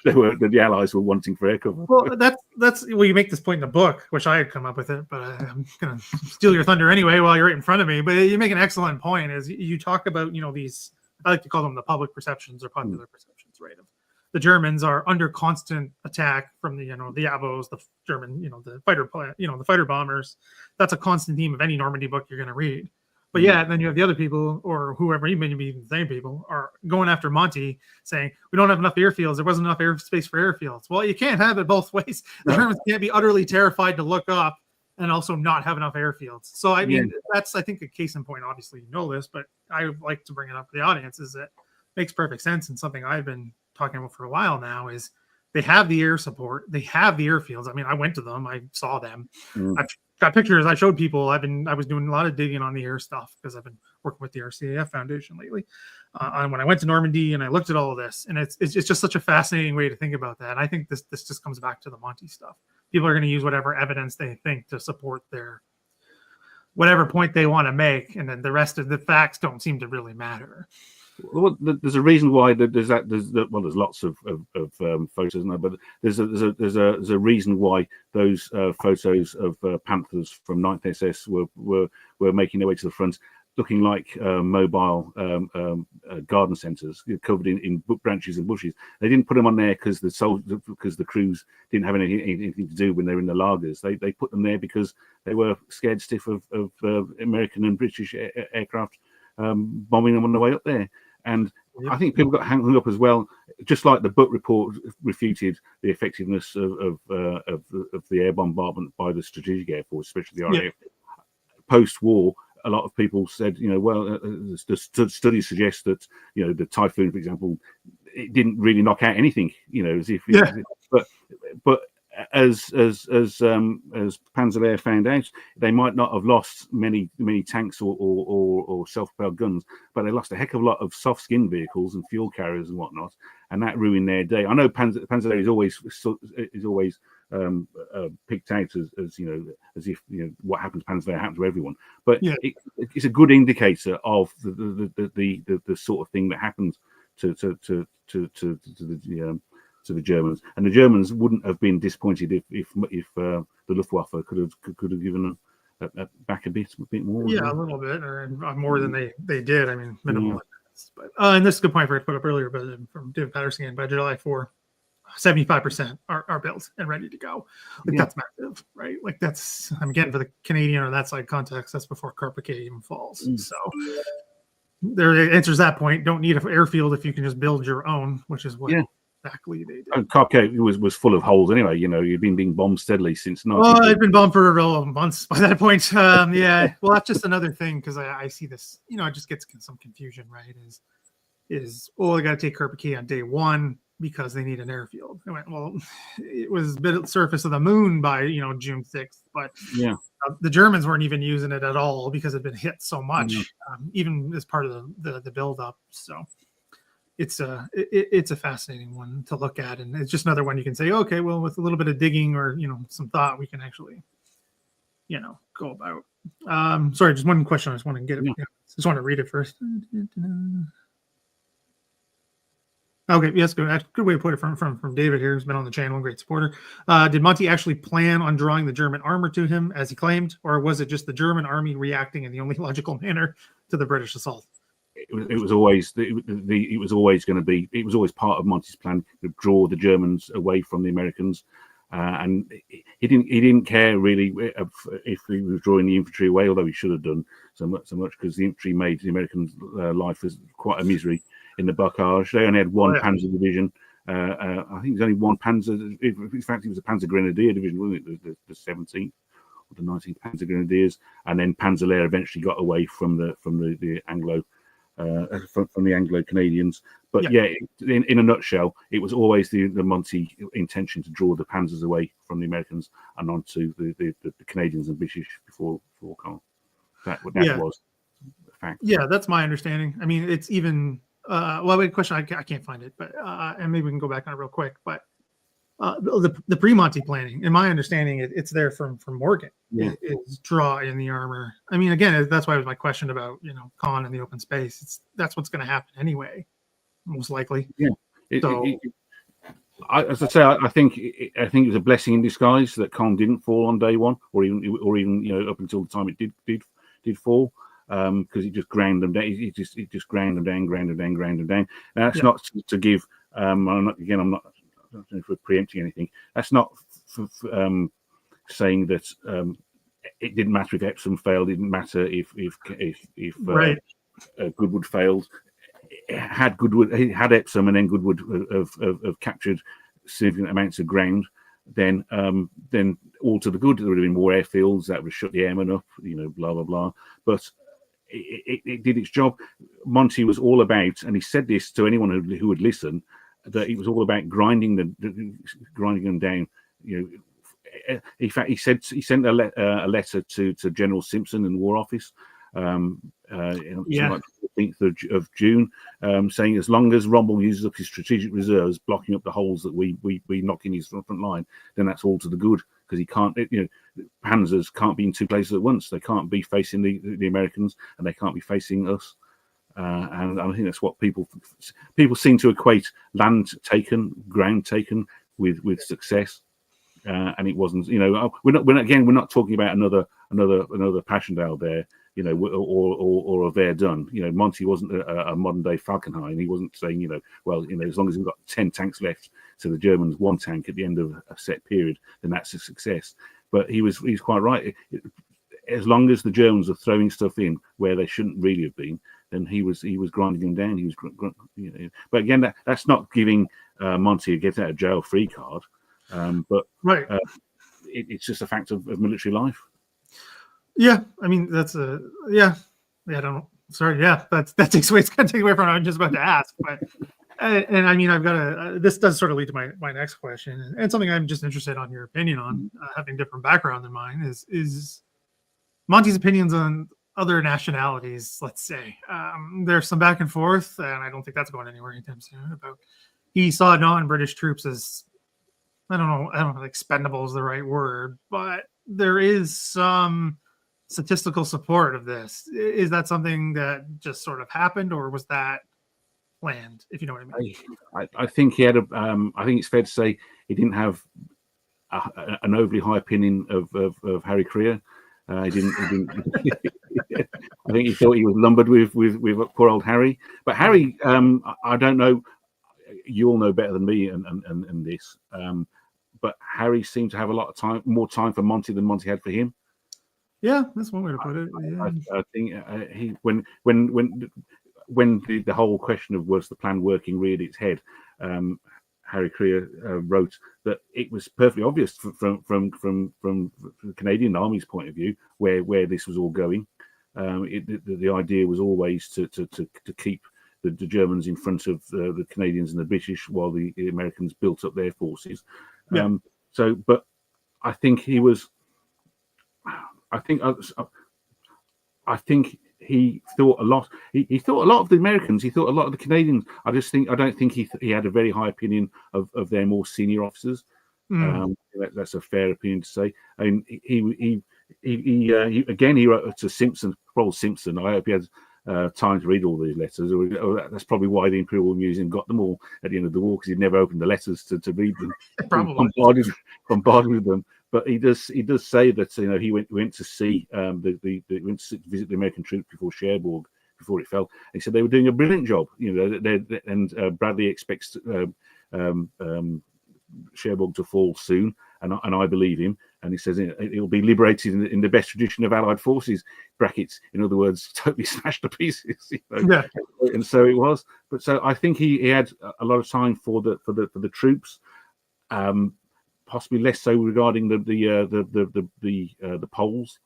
the Allies were wanting for air cover. Well, that's you make this point in the book, which I had come up with it, but I'm going to steal your thunder anyway while you're right in front of me. But you make an excellent point. Is you talk about these, I like to call them the public perceptions or popular perceptions, right? Of the Germans are under constant attack from the the Avos, the German the fighter bombers. That's a constant theme of any Normandy book you're going to read. But then you have the other people, or whoever, even the same people, are going after Monty, saying, we don't have enough airfields. There wasn't enough airspace for airfields. Well, you can't have it both ways. The Germans can't be utterly terrified to look up and also not have enough airfields. So, I mean, that's, I think, a case in point. Obviously, this, but I like to bring it up for the audience, is that it makes perfect sense. And something I've been talking about for a while now is they have the air support. They have the airfields. I mean, I went to them. I saw them. I've got pictures. I showed people. I was doing a lot of digging on the air stuff because I've been working with the RCAF Foundation lately. And when I went to Normandy and I looked at all of this, and it's just such a fascinating way to think about that. And I think this just comes back to the Monty stuff. People are going to use whatever evidence they think to support their whatever point they want to make, and then the rest of the facts don't seem to really matter. Well, there's a reason why there's lots of photos now, but there's a reason why those photos of Panthers from 9th SS were making their way to the front, looking like mobile garden centres covered in branches and bushes. They didn't put them on there because the crews didn't have anything to do when they were in the lagers. They put them there because they were scared stiff of American and British aircraft bombing them on the way up there. And I think people got hung up as well, just like the book report refuted the effectiveness of the air bombardment by the Strategic Air Force, especially the RAF. Post-war, a lot of people said, the studies suggest that, the Typhoon, for example, it didn't really knock out anything, as if, but as Panzer Air found out, they might not have lost many tanks or self-propelled guns, but they lost a heck of a lot of soft-skin vehicles and fuel carriers and whatnot, and that ruined their day. I know Panzer Air is always picked out as if what happens to Panzer Air happened to everyone, but it's a good indicator of the sort of thing that happens to the Germans, and the Germans wouldn't have been disappointed if the Luftwaffe could have given back a bit more. Yeah, a little bit, or more than they did. I mean, minimal. builds. But and this is a good point for I put up earlier, but from David Patterson, by July 4, 75% are built and ready to go. Like that's massive, right? Like that's again for the Canadian or that side context, that's before Carpet even falls. So there answers that point. Don't need an airfield if you can just build your own, which is what exactly they did. Carpet was full of holes anyway. You know, you'd been being bombed steadily since. Oh, I'd been bombed for months by that point. Yeah, well, that's just another thing because I see this. You know, it just gets some confusion, right? I got to take Carpet on day one because they need an airfield. I went, well, it was a bit at the surface of the moon by June 6th, but the Germans weren't even using it at all because it had been hit so much, even as part of the build up. So it's a fascinating one to look at, and it's just another one you can say, okay, well, with a little bit of digging or some thought, we can actually go about. Sorry, just one question. I just want to get it. Just want to read it first. Okay, yes, good way to put it from David here, who's been on the channel, great supporter. Did Monty actually plan on drawing the German armor to him, as he claimed, or was it just the German army reacting in the only logical manner to the British assault? It was always going to be. It was always part of Monty's plan to draw the Germans away from the Americans, and he didn't care really if he was drawing the infantry away, although he should have done so much because the infantry made the Americans' life as quite a misery. In the Barkel, they only had one Panzer division. I think there's only one Panzer. In fact, it was a Panzer Grenadier division, wasn't it? The 17th or the 19th Panzer Grenadiers, and then Panzerlehr eventually got away from the Anglo from the Anglo Canadians. But in a nutshell, it was always the Monty intention to draw the Panzers away from the Americans and onto the Canadians and British before Caen. That was a fact. Yeah, that's my understanding. I mean, it's even. Well, wait, question. I can't find it, but and maybe we can go back on it real quick. But the pre-Monty planning, in my understanding, it's there from Morgan. It's draw in the armor. I mean, again, that's why it was my question about Caen and the open space. That's what's going to happen anyway, most likely. Yeah. As I say, I think it was a blessing in disguise that Caen didn't fall on day one, or even up until the time it did fall. Because it just ground them down. It just ground them down. Now, that's not to give. I'm not for preempting anything. That's not saying that it didn't matter if Epsom failed. It didn't matter if Goodwood failed. Had Epsom and then Goodwood have captured significant amounts of ground, then all to the good. There would have been more airfields that would have shut the airmen up. Blah blah blah. But it did its job. Monty was all about, and he said this to anyone who would listen, that it was all about grinding them down. In fact, he sent a letter to General Simpson in the War Office, like 15th of June, saying as long as Rommel uses up his strategic reserves, blocking up the holes that we knock in his front line, then that's all to the good. Because he can't, Panzers can't be in two places at once. They can't be facing the Americans, and they can't be facing us. And I think that's what people seem to equate land taken, ground taken with success. And it wasn't. We're not talking about another Passchendaele there. Or a Verdun. Monty wasn't a modern day Falkenhayn. He wasn't saying, as long as we've got 10 tanks left to the Germans, one tank at the end of a set period, then that's a success. But he's quite right. As long as the Germans are throwing stuff in where they shouldn't really have been, then he was grinding them down. He was, But again, that's not giving Monty a get out of jail free card. But it's just a fact of military life. Yeah, I mean that's I don't know. Sorry, that takes away. It's going to take away from what I'm just about to ask. But and I mean I've got this does sort of lead to my next question, and something I'm just interested on your opinion on, having different background than mine is Monty's opinions on other nationalities. Let's say there's some back and forth, and I don't think that's going anywhere anytime soon. About he saw non-British troops as I don't know if expendable is the right word, but there is some statistical support of this. Is that something that just sort of happened, or was that planned? If you know what I mean. I think he had I think it's fair to say he didn't have an overly high opinion of Harry Creer. He didn't. I think he thought he was lumbered with poor old Harry. But Harry, I don't know. You all know better than me and this. But Harry seemed to have a lot of more time for Monty than Monty had for him. Yeah, that's one way to put it. Yeah. I think he when the whole question of was the plan working reared its head. Harry Creer wrote that it was perfectly obvious from the Canadian Army's point of view where this was all going. The idea was always to keep the Germans in front of the Canadians and the British while the Americans built up their forces. Yeah. But I think he was. I think he thought a lot. He thought a lot of the Americans. He thought a lot of the Canadians. I don't think he had a very high opinion of their more senior officers. That's a fair opinion to say. I mean, he wrote to Simpson, Paul Simpson. I hope he had time to read all these letters. That's probably why the Imperial Museum got them all at the end of the war, because he'd never opened the letters to read them. Probably bombarded with them. But he does say that he went to see went to visit the American troops before Cherbourg, before it fell. He said they were doing a brilliant job. And Bradley expects Cherbourg to fall soon, and I believe him. And he says it'll be liberated in the best tradition of Allied forces. Brackets, in other words, totally smashed to pieces. Yeah. And so it was. But so I think he had a lot of time for the troops. Possibly less so regarding the Poles.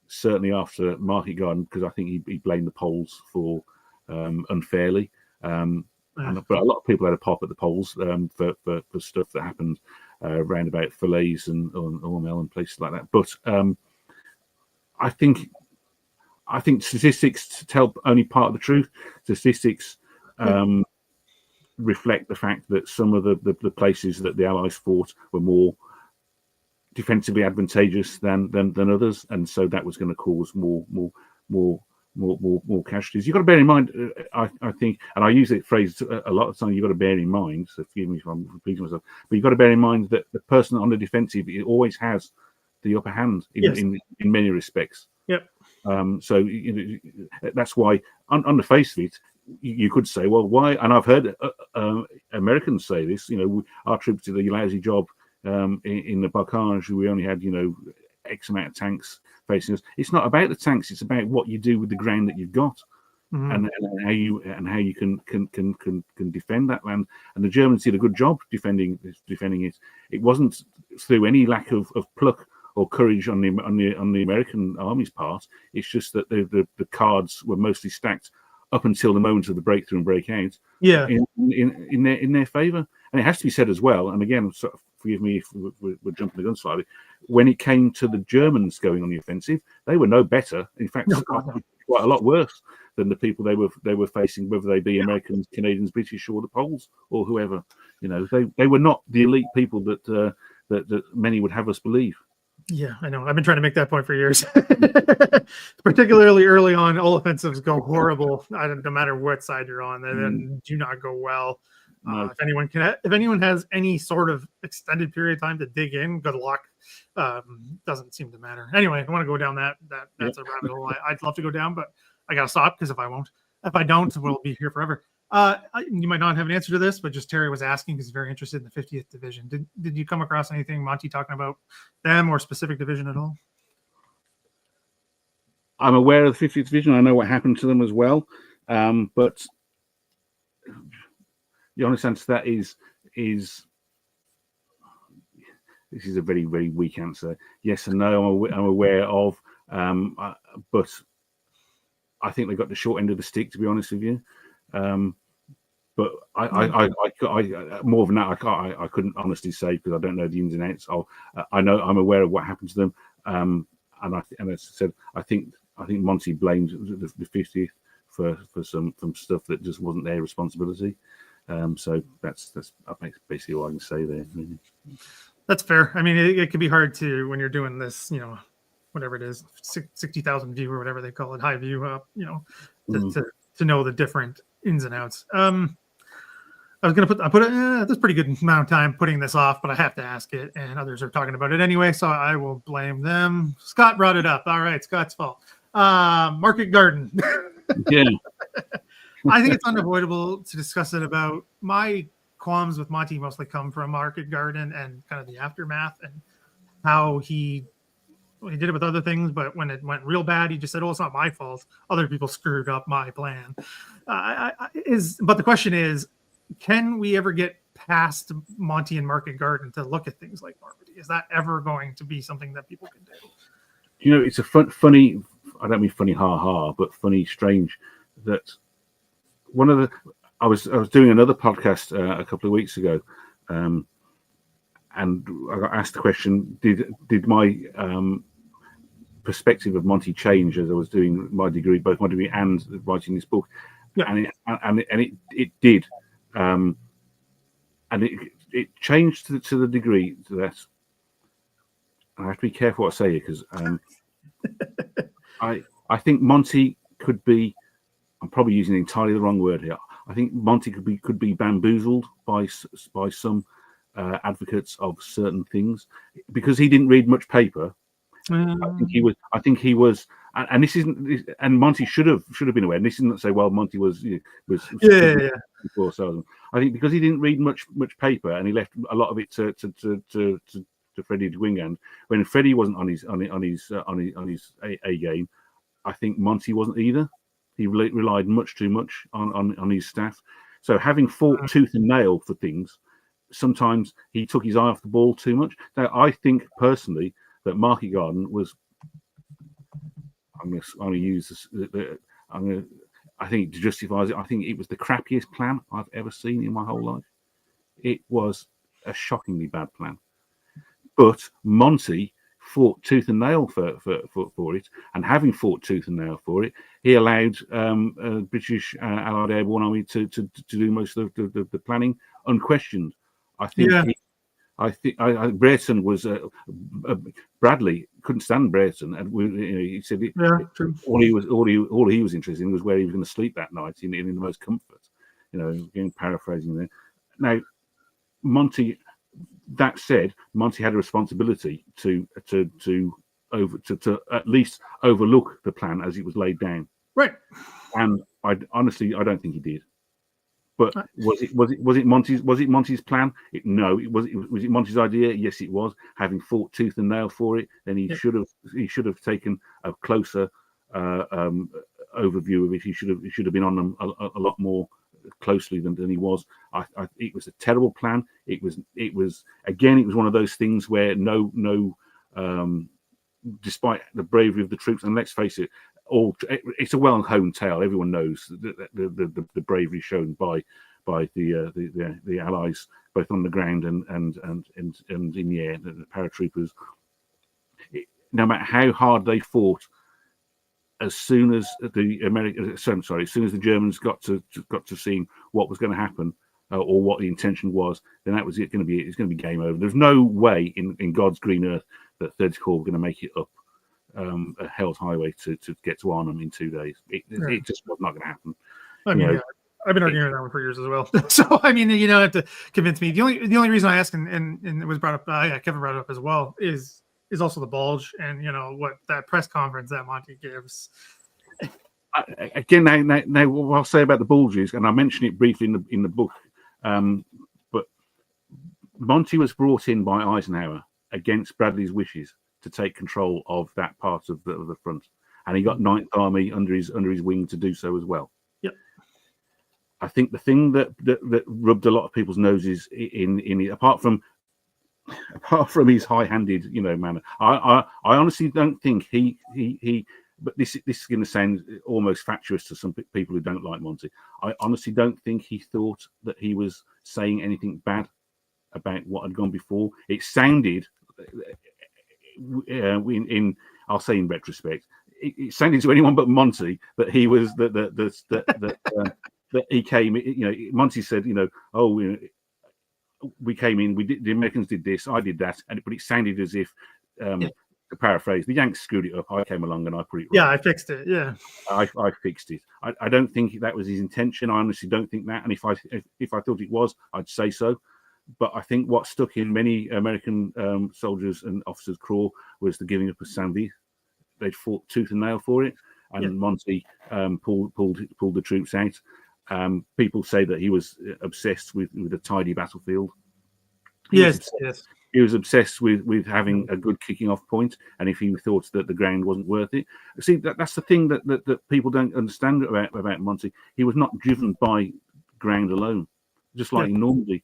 Certainly after Market Garden, because I think he blamed the Poles for unfairly. But a lot of people had a pop at the Poles for stuff that happened around about Falaise and Ormel and places like that. But I think statistics tell only part of the truth. Statistics reflect the fact that some of the places that the Allies fought were more defensively advantageous than others, and so that was going to cause more casualties. You've got to bear in mind, I think, and I use that phrase a lot of times. You've got to bear in mind. So forgive me if I'm repeating myself, but you've got to bear in mind that the person on the defensive, it always has the upper hand in many respects. Yep. So that's why, on the face of it, you could say, well, why? And I've heard Americans say this. Our troops did a lousy job in the Barkage. We only had X amount of tanks facing us. It's not about the tanks. It's about what you do with the ground that you've got, and how you can defend that land. And the Germans did a good job defending it. It wasn't through any lack of pluck or courage on the American Army's part. It's just that the cards were mostly stacked up until the moment of the breakthrough and breakout. Yeah, in their favour. And it has to be said as well. And again, forgive me if we're jumping the gun slightly. When it came to the Germans going on the offensive, they were no better. In fact, quite a lot worse than the people they were facing, whether they be Americans, Canadians, British, or the Poles, or whoever. They were not the elite people that many would have us believe. Yeah, I know. I've been trying to make that point for years. Particularly early on, all offensives go horrible. No matter what side you're on, they then do not go well. No. If anyone has any sort of extended period of time to dig in, good luck. Doesn't seem to matter. Anyway, I want to go down that's a rabbit hole I'd love to go down, but I gotta stop, because if I don't, we'll be here forever. You might not have an answer to this, but just Terry was asking because he's very interested in the 50th Division. Did you come across anything, Monty, talking about them or specific division at all? I'm aware of the 50th Division. I know what happened to them as well. But the honest answer to that is this is a very, very weak answer. Yes and no. I'm aware of, but I think they got the short end of the stick, to be honest with you. But I more than that, I couldn't honestly say, because I don't know the ins and outs. I know, I'm aware of what happened to them, and as I said, I think Monty blamed the 50th for some stuff that just wasn't their responsibility. So that's basically all I can say there. Really. That's fair. I mean, it can be hard to, when you're doing this, whatever it is, 60,000 view or whatever they call it, high view, to know the different ins and outs. I was going to put it, this pretty good amount of time putting this off, but I have to ask it, and others are talking about it anyway, so I will blame them. Scott brought it up. All right, Scott's fault. Market Garden. Yeah. I think it's unavoidable to discuss it. About my qualms with Monty mostly come from Market Garden and kind of the aftermath and how he did it with other things, but when it went real bad, he just said, "Oh, it's not my fault. Other people screwed up my plan." But the question is, can we ever get past Monty and Market Garden to look at things like Normandy? Is that ever going to be something that people can do? You know, it's a funny. I don't mean funny, ha ha, but funny, strange. That one of the. I was doing another podcast a couple of weeks ago, and I got asked the question: Did my perspective of Monty change as I was doing my degree, both my degree and writing this book? Yeah. And it did, and it changed to the degree that I have to be careful what I say here, because I think Monty could be. I'm probably using entirely the wrong word here. I think Monty could be bamboozled by some advocates of certain things because he didn't read much paper. I think he was, and this isn't. And Monty should have been aware. And this isn't to say, well, Monty was before. So I think because he didn't read much paper and he left a lot of it to Freddie de Wingand. When Freddie wasn't on his A game, I think Monty wasn't either. He relied much too much on his staff. So having fought tooth and nail for things, sometimes he took his eye off the ball too much. Now, I think personally that Market Garden was. I'm going to use this. I think to justify it, I think it was the crappiest plan I've ever seen in my whole life. It was a shockingly bad plan. But Monty fought tooth and nail for it, and having fought tooth and nail for it, he allowed British Allied Airborne Army to do most of the planning unquestioned. I think. Yeah. I think Brereton was Bradley couldn't stand Brereton, and he said all he was interested in was where he was going to sleep that night in the most comfort. Again paraphrasing there. Now, Monty. That said, Monty had a responsibility to at least overlook the plan as it was laid down. Right. And I don't think he did. But was it Monty's plan? No. Was it Monty's idea? Yes, it was. Having fought tooth and nail for it, then he should have taken a closer overview of it. He should have been on them a lot more closely than he was. It was a terrible plan. It was one of those things where despite the bravery of the troops, and let's face it, it's a well-known tale. Everyone knows the bravery shown by the Allies, both on the ground and in the air, the paratroopers. No matter how hard they fought, as soon as the Germans got to seeing what was going to happen or what the intention was, then that was it. It's going to be game over. There's no way in God's green earth that 30th Corps were going to make it up a Hell's Highway to get to Arnhem in 2 days. It just was not going to happen. I mean, I've been arguing that one for years as well. So I mean, you don't have to convince me. The only reason I asked, and it was brought up, Kevin brought it up as well, is also the bulge, and what that press conference that Monty gives. Again, now what I'll say about the bulges, and I mentioned it briefly in the book, but Monty was brought in by Eisenhower against Bradley's wishes to take control of that part of the front, and he got 9th Army under his wing to do so as well. Yep. I think the thing that rubbed a lot of people's noses in apart from his high-handed, manner, I honestly don't think he. But this is going to sound almost fatuous to some people who don't like Monty. I honestly don't think he thought that he was saying anything bad about what had gone before. It sounded, I'll say in retrospect, it sounded to anyone but Monty that he was that he came. Monty said, we came in, the Americans did this, I did that, but it sounded as if. To paraphrase, the Yanks screwed it up. I came along and I put it right. Yeah, I fixed it. Yeah, I fixed it. I don't think that was his intention. I honestly don't think that. And if I thought it was, I'd say so. But I think what stuck in many American soldiers and officers' craw was the giving up of Sandy. they'd fought tooth and nail for it, and Monty pulled the troops out. People say that he was obsessed with a tidy battlefield. Yes. He was obsessed with having a good kicking off point, and if he thought that the ground wasn't worth it, see that's the thing that people don't understand about Monty. He was not driven by ground alone, just like in Normandy,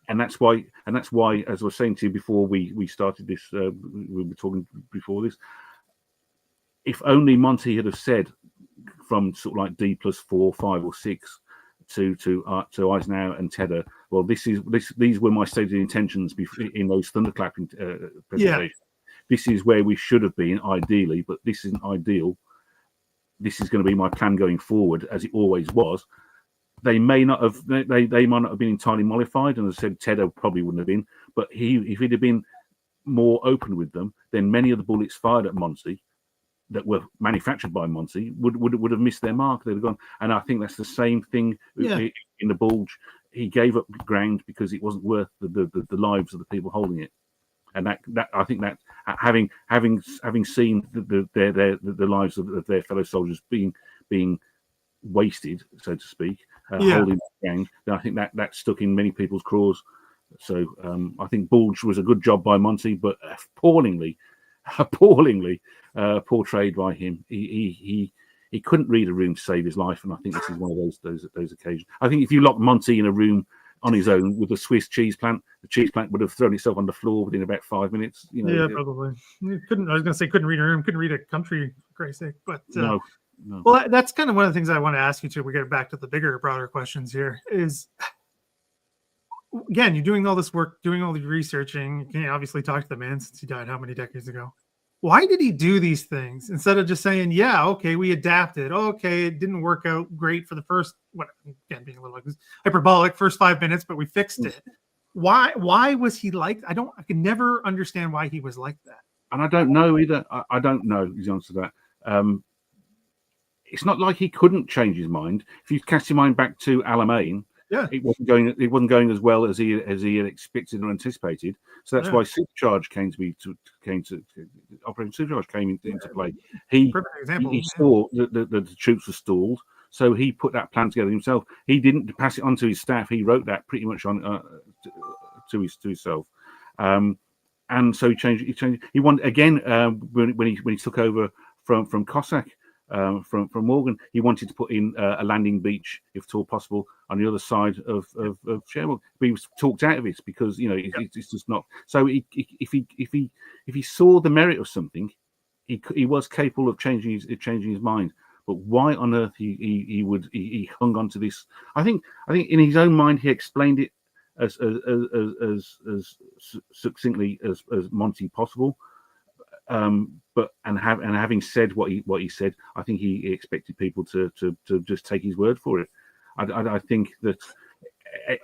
and that's why, as I was saying to you before we started this, we were talking before this. If only Monty had have said from sort of like D+4, 5, or 6 to Eisenhower and Tedder, well, these were my stated intentions in those thunderclapping presentations. This is where we should have been ideally, but this isn't ideal. This is going to be my plan going forward, as it always was. They may not have they might not have been entirely mollified, and as I said, Tedder probably wouldn't have been. But if he'd have been more open with them, then many of the bullets fired at Monty that were manufactured by Monty would have missed their mark. They'd have gone, and I think that's the same thing in the Bulge. He gave up ground because it wasn't worth the lives of the people holding it, and that I think that having seen the lives of their fellow soldiers being wasted, so to speak, holding ground, then I think that stuck in many people's craws. So I think Bulge was a good job by Monty, but appallingly portrayed by him. He couldn't read a room to save his life, and I think this is one of those occasions. I think if you locked Monty in a room on his own with a Swiss cheese plant, the cheese plant would have thrown itself on the floor within about 5 minutes. Probably. Couldn't. I was going to say couldn't read a room, couldn't read a country, for Christ's sake. But no. Well, that's kind of one of the things I want to ask you too. We get back to the bigger, broader questions here. Is again, you're doing all this work, doing all the researching. You can't obviously talk to the man since he died how many decades ago. Why did he do these things instead of just saying, yeah, okay, we adapted. Okay, it didn't work out great for the first, again, being a little hyperbolic, first 5 minutes, but we fixed it. Why was he like, I can never understand why he was like that. And I don't know either. I don't know the answer to that. It's not like he couldn't change his mind. If you cast your mind back to Alamein, it wasn't going as well as he had expected or anticipated. So that's why Supercharge came to Operation Supercharge came into play. He saw that the troops were stalled, so he put that plan together himself. He didn't pass it on to his staff. He wrote that pretty much on to himself. And so he changed. He wanted again when he took over from Cossack. From Morgan, he wanted to put in a landing beach, if at all possible, on the other side of Cherbourg. But he was talked out of it because it's just not. So if he saw the merit of something, he was capable of changing his mind. But why on earth he hung on to this? I think in his own mind he explained it as succinctly as Monty possible. But having said what he said, I think he expected people to just take his word for it. I think that,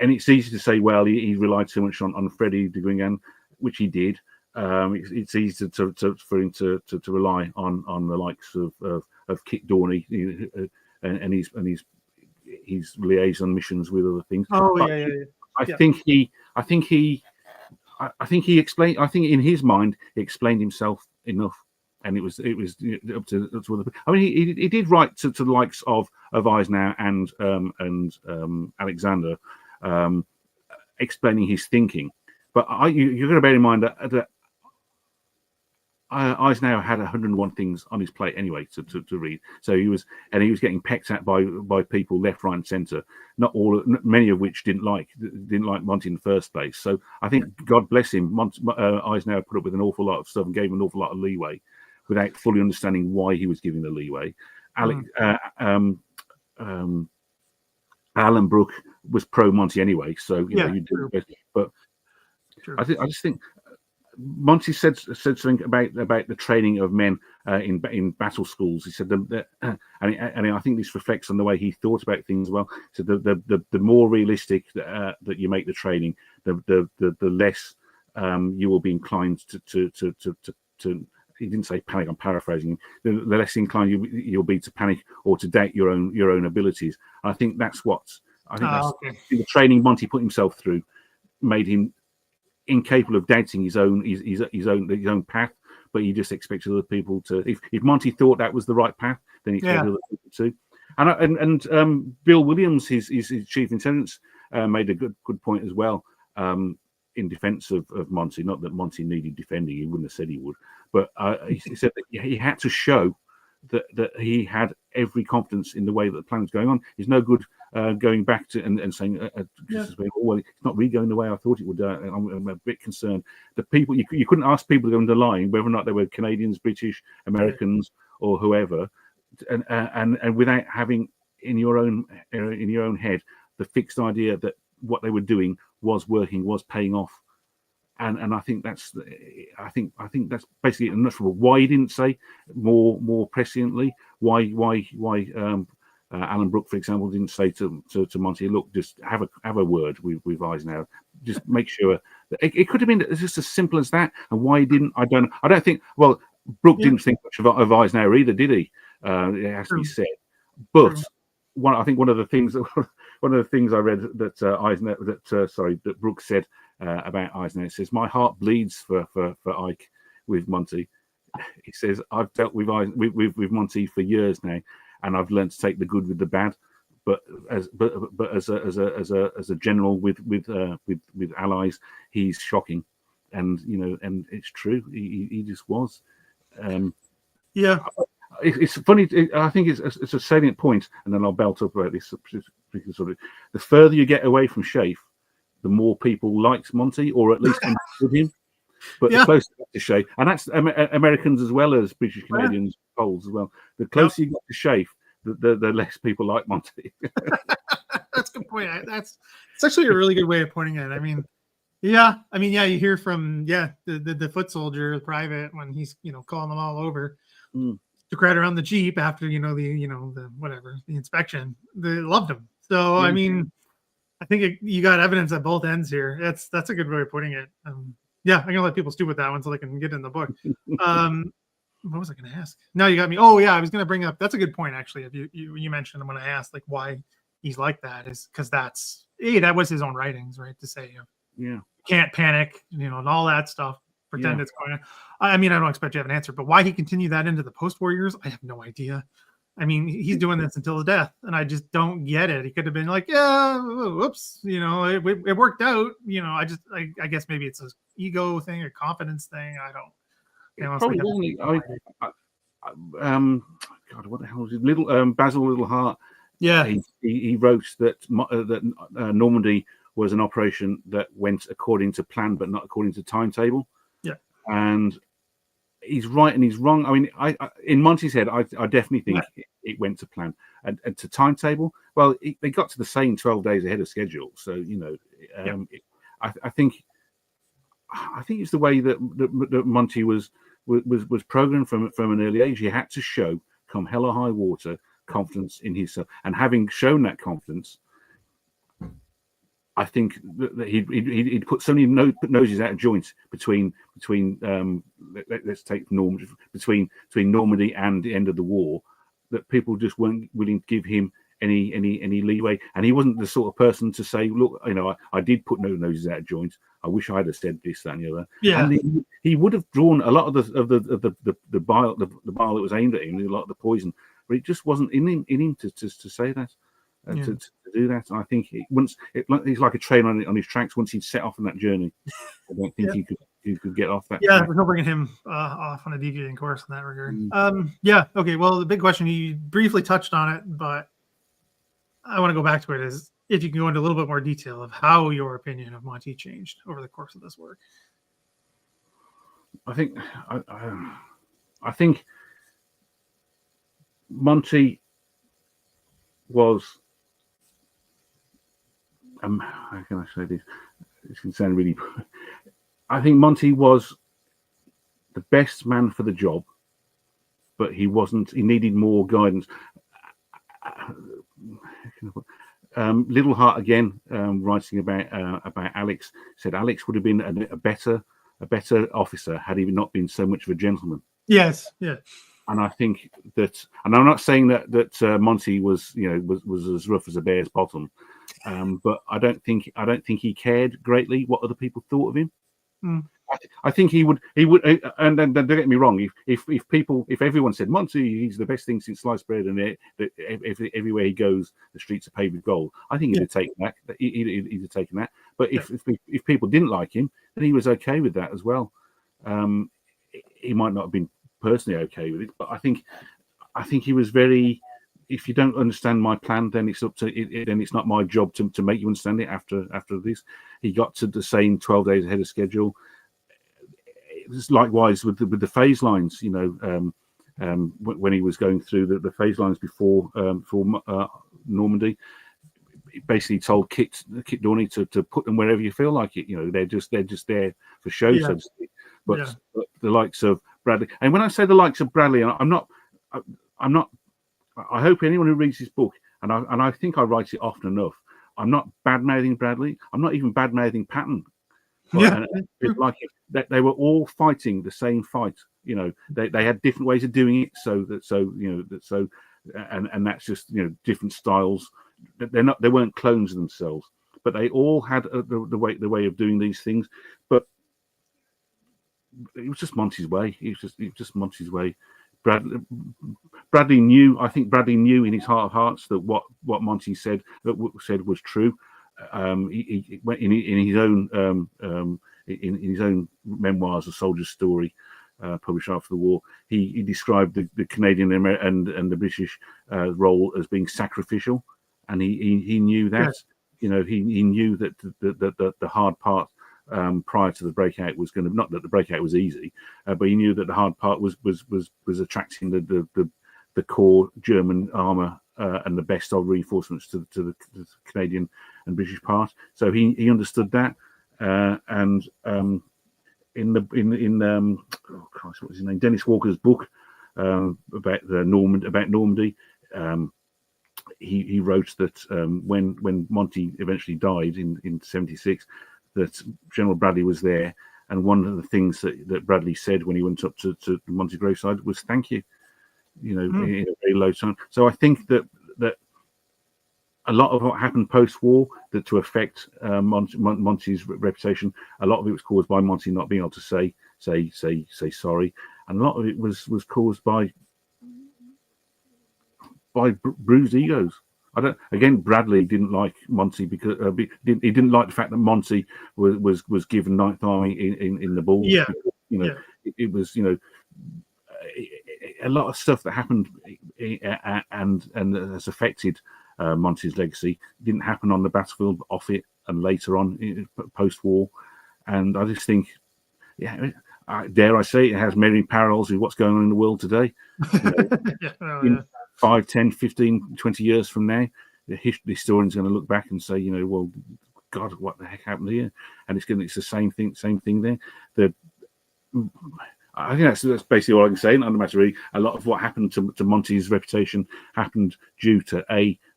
and it's easy to say, well, he relied so much on Freddie de Guingamp, which he did. It's easy for him to rely on the likes of Kit Dorney and his liaison missions with other things. I think he explained. I think in his mind he explained himself enough, and it was up to other. I mean, he did write to the likes of Eisenhower and Alexander, explaining his thinking. But you're going to bear in mind that Eisenhower had 101 things on his plate anyway to read. So he was getting pecked at by people left, right, and centre. Many of which didn't like Monty in the first place. So I think God bless him, Eisenhower put up with an awful lot of stuff and gave him an awful lot of leeway, without fully understanding why he was giving the leeway. Alan Brooke was pro Monty anyway, so you do. But I just think. Monty said something about the training of men in battle schools. He said that, and I think this reflects on the way he thought about things as well. So the more realistic that you make the training, the less you will be inclined to. He didn't say panic. I'm paraphrasing. The less inclined you'll be to panic or to doubt your own abilities. I think that's the training Monty put himself through made him incapable of doubting his own path, but he just expected other people to. If Monty thought that was the right path, then he expected other people to. And Bill Williams, his chief intelligence, made a good point as well in defence of Monty. Not that Monty needed defending; he wouldn't have said he would. But he said that he had to show that he had every confidence in the way that the plan was going on. It's no good going back to and saying, well, it's not really going the way I thought it would. I'm a bit concerned. The people you couldn't ask people to go into line whether or not they were Canadians, British, Americans, or whoever, and without having in your own head the fixed idea that what they were doing was working, was paying off. And I think that's basically a nutshell. Why he didn't say more presciently. Why Alan Brooke, for example, didn't say to Monty, look, just have a word with Eisenhower. Just make sure that it could have been just as simple as that. And why he didn't, I don't think. Well, Brooke didn't think much of Eisenhower either, did he? It has to be said. But I think one of the things I read that Brooke said about Eisenhower, it says, my heart bleeds for Ike with Monty. He says, I've dealt with Monty for years now, and I've learned to take the good with the bad. But as a general with allies, he's shocking, and and it's true. He just was. It's funny. I think it's a salient point, and then I'll belt up about this particular sort of. The further you get away from Schaeff, the more people liked Monty, or at least understood him. But the closer you get to Schaeff, and that's Americans as well as British Canadians, Poles as well. The closer you got to Schaeff, the less people like Monty. That's a good point. It's actually a really good way of pointing it. I mean, you hear from the foot soldier, the private, when he's calling them all over to crowd around the Jeep after the inspection. They loved him. So I mean, I think you got evidence at both ends here. That's a good way of putting it. I'm gonna let people stew with that one so they can get in the book. What was I gonna ask? Now you got me. Oh yeah, I was gonna bring up. That's a good point actually. If you mentioned when I asked like why he's like that is because that was his own writings, right? To say can't panic, and all that stuff. Pretend it's going on. I mean, I don't expect you to have an answer, but why he continued that into the post-war years, I have no idea. I mean, he's doing this until his death, and I just don't get it. He could have been like, whoops, it worked out. I guess maybe it's an ego thing or confidence thing. I don't. Probably only. God, what the hell was it? Basil Littlehart. Yeah, he wrote that Normandy was an operation that went according to plan, but not according to timetable. Yeah, and he's right and he's wrong. I mean, I in Monty's head, I definitely think it went to plan and to timetable. Well, they got to the same 12 days ahead of schedule. So I think it's the way that Monty was programmed from an early age. He had to show, come hell or high water, confidence in himself, and having shown that confidence, I think that he'd put so many noses out of joint between let's take Normandy, between Normandy and the end of the war, that people just weren't willing to give him any leeway. And he wasn't the sort of person to say, look, I did put no noses out of joint. I wish I'd have said this, that, and the other. Yeah. And he would have drawn a lot of the bile that was aimed at him, a lot of the poison, but it just wasn't in him to say that. To do that, and I think he's like a train on his tracks. Once he'd set off on that journey, I don't think he could get off that. Yeah, track. We're bringing him off on a deviating course in that regard. Okay. Well, the big question, you briefly touched on it, but I want to go back to it. Is if you can go into a little bit more detail of how your opinion of Monty changed over the course of this work. I think Monty was. How can I say this? This can sound really. I think Monty was the best man for the job, but he wasn't. He needed more guidance. Littlehart again, writing about Alex, said Alex would have been a better officer had he not been so much of a gentleman. Yes. Yeah. And I think that, and I'm not saying that Monty was as rough as a bear's bottom, but I don't think he cared greatly what other people thought of him. Mm. I think he would, and then don't get me wrong. If everyone said Monty, he's the best thing since sliced bread, and everywhere he goes, the streets are paved with gold. I think he'd have taken that. He'd have taken that. But if people didn't like him, then he was okay with that as well. He might not have been personally okay with it, but I think he was very. If you don't understand my plan, then it's up to it. Then it's not my job to make you understand it. After this, he got to the same 12 days ahead of schedule. It was likewise with the phase lines. When he was going through the phase lines before Normandy, he basically told Kit Dorney to put them wherever you feel like it. They're just there for show, so to speak. But the likes of Bradley, and when I say the likes of Bradley, I'm not. I hope anyone who reads this book, and I think I write it often enough. I'm not bad-mouthing Bradley. I'm not even bad-mouthing Patton. Right? Like that, they were all fighting the same fight. They had different ways of doing it. And that's just different styles. They weren't clones of themselves, but they all had the way of doing these things. But it was just Monty's way. It was just Monty's way. Bradley knew. I think Bradley knew in his heart of hearts that what Monty said was true. He went in his own in his own memoirs, A Soldier's Story, published after the war. He described the Canadian and the British role as being sacrificial, and he knew that. Yes. He knew that the hard part. Prior to the breakout was going to, not that the breakout was easy, but he knew that the hard part was attracting the core German armor and the best of reinforcements to the Canadian and British part. So he understood that, and in oh Christ, what was his name? Dennis Walker's book about Normandy. He wrote that when Monty eventually died in 76. That General Bradley was there, and one of the things that Bradley said when he went up to Monty's graveside was "thank you," in a very low tone. So I think that a lot of what happened post-war that to affect Monty's reputation, a lot of it was caused by Monty not being able to say sorry, and a lot of it was caused by bruised egos. Bradley didn't like Monty because he didn't like the fact that Monty was given Ninth Army in the balls. Yeah, because, it was a lot of stuff that happened and has affected Monty's legacy didn't happen on the battlefield, but off it and later on post-war. And I just think, dare I say, it has many parallels with what's going on in the world today. 5, 10, 15, 20 years from now, the historian's going to look back and say, well, God, what the heck happened here? And it's the same thing there. I think that's basically all I can say. No matter really, a lot of what happened to Monty's reputation happened due to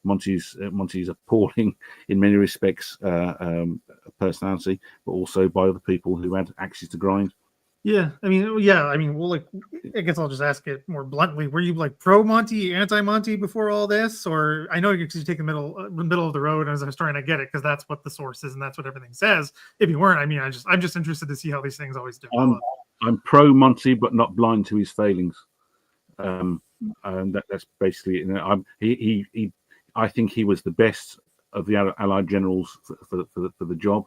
Monty's appalling, in many respects, personality, but also by other people who had axes to grind. Yeah, I mean, well, I guess I'll just ask it more bluntly. Were you pro Monty, anti Monty before all this, or I know you take the middle of the road, and as a historian, I get it because that's what the source is and that's what everything says. If you weren't, I'm just interested to see how these things always develop. I'm pro Monty, but not blind to his failings. And that's basically it. I think he was the best of the Allied generals for the job.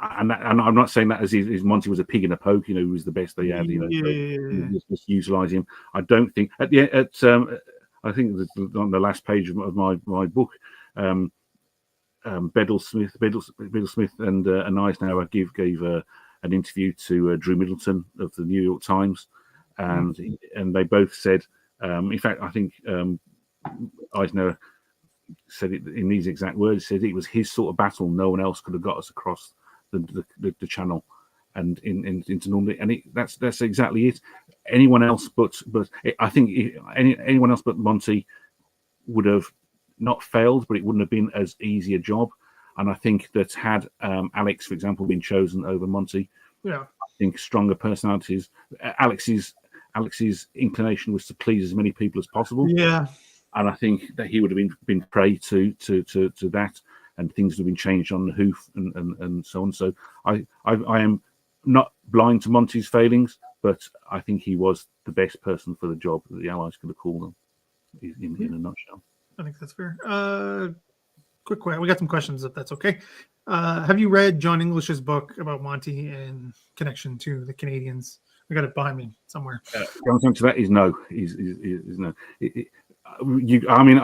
And I'm not saying that as Monty was a pig in a poke, he was the best they had, just utilize him. I don't think I think on the last page of my book, Bedell Smith and Eisenhower gave an interview to Drew Middleton of the New York Times, and they both said, in fact, I think Eisenhower said it in these exact words. Said it was his sort of battle. No one else could have got us across the channel and into Normandy, and that's exactly it. Anyone else but I think anyone else but Monty would have not failed, but it wouldn't have been as easy a job. And I think that had Alex, for example, been chosen over Monty, I think stronger personalities. Alex's inclination was to please as many people as possible. Yeah, and I think that he would have been prey to that. And I think that and things have been changed on the hoof and so on. So I am not blind to Monty's failings, but I think he was the best person for the job that the Allies could have called him, in a nutshell. I think that's fair. Quick question. We got some questions, if that's okay. Have you read John English's book about Monty in connection to the Canadians? I got it behind me somewhere. The answer to that is no. Is no. I mean,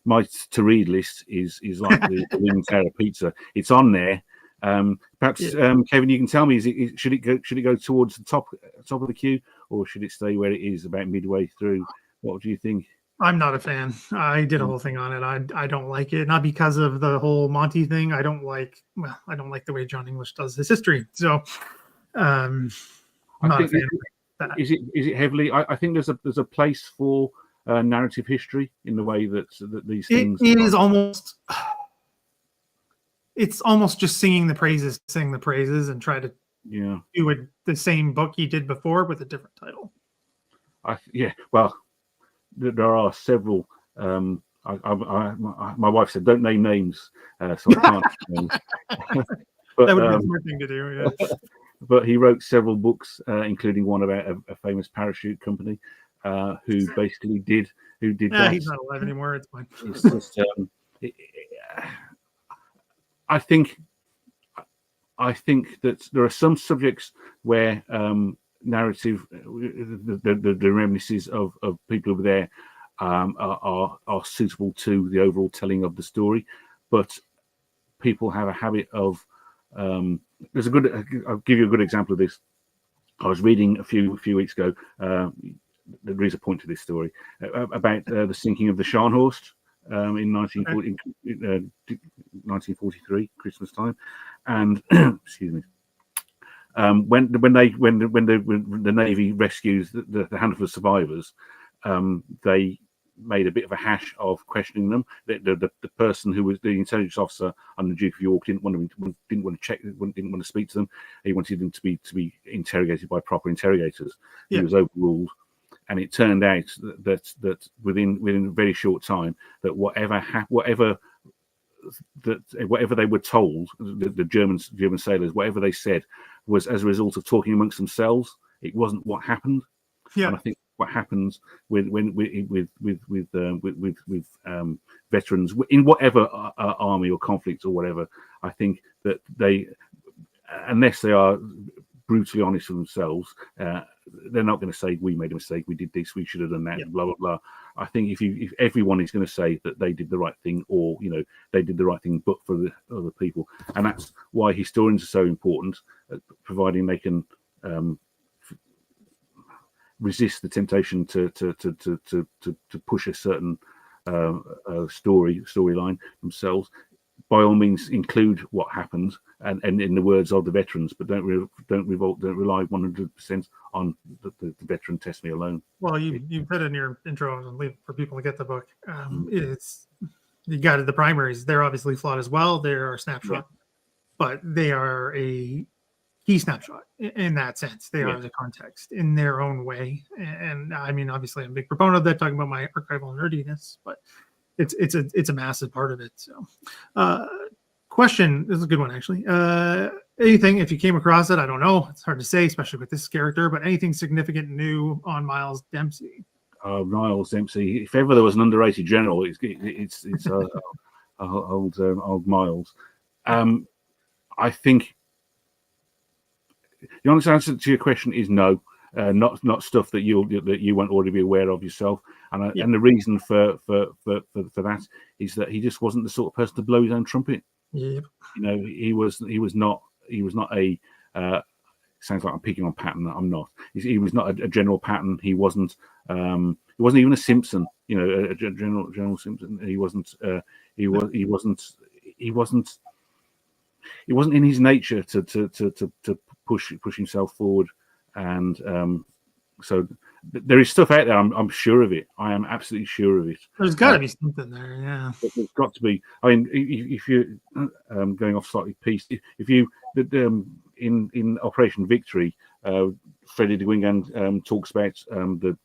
my to read list is like the Leaning Tower of Pizza. It's on there. Perhaps Kevin, you can tell me: should it go towards the top of the queue, or should it stay where it is about midway through? What do you think? I'm not a fan. I did a whole thing on it. I don't like it, not because of the whole Monty thing. I don't like the way John English does his history. So, I'm not a fan of that. Is it heavily? I think there's a place for narrative history in the way that these things. It is almost. It's almost just sing the praises, and try to do the same book he did before with a different title. Well, there are several. My wife said, "Don't name names," so I can't. But, that would be a smart thing to do. Yeah. But he wrote several books, including one about a famous parachute company who basically did that. He's not alive anymore. It's fine. It's just, I think that there are some subjects where narrative, the reminiscences of people over there are suitable to the overall telling of the story, but people have a habit of. I'll give you a good example of this. I was reading a few weeks ago. There is a point to this story about the sinking of the Scharnhorst in 1943 Christmas time, and excuse me. When the Navy rescues the handful of survivors, they made a bit of a hash of questioning them. The person who was the intelligence officer on the Duke of York didn't want to speak to them. He wanted them to be interrogated by proper interrogators. He was overruled, and it turned out that within a very short time that whatever they were told, the German sailors, whatever they said was as a result of talking amongst themselves. It wasn't what happened. And I think what happens with veterans in whatever army or conflict or whatever, I think that they, unless they are brutally honest with themselves, they're not going to say we made a mistake, we did this, we should have done that, blah blah blah. I think if everyone is going to say that they did the right thing, or they did the right thing but for the other people, and that's why historians are so important, providing they can resist the temptation to push a certain storyline themselves. By all means, include what happened, and in the words of the veterans, but don't rely 100% on the veteran testimony alone. Well, you put in your intro and leave for people to get the book. It's you got the primaries. They're obviously flawed as well. They're a snapshot, but they are a key snapshot in that sense. They are the context in their own way. And I mean, obviously, I'm a big proponent of that, talking about my archival nerdiness, but it's a massive part of it. So, question, this is a good one actually. Anything, if you came across it, I don't know, it's hard to say, especially with this character, but anything significant new on Miles Dempsey? Miles Dempsey, if ever there was an underrated general, it's old Miles. I think the honest answer to your question is no. Not stuff that you won't already be aware of yourself, and the reason for that is that he just wasn't the sort of person to blow his own trumpet. Yep. He was not a. Sounds like I'm picking on Patton. I'm not. He was not a General Patton. He wasn't even a Simpson. A General Simpson. He wasn't. He wasn't in his nature to push himself forward. And so there is stuff out there. I'm sure of it. I am absolutely sure of it. There's got to be something there, yeah. There's got to be. I mean, if you're going off slightly piece, if you in Operation Victory, Freddie de Guingamp talks about the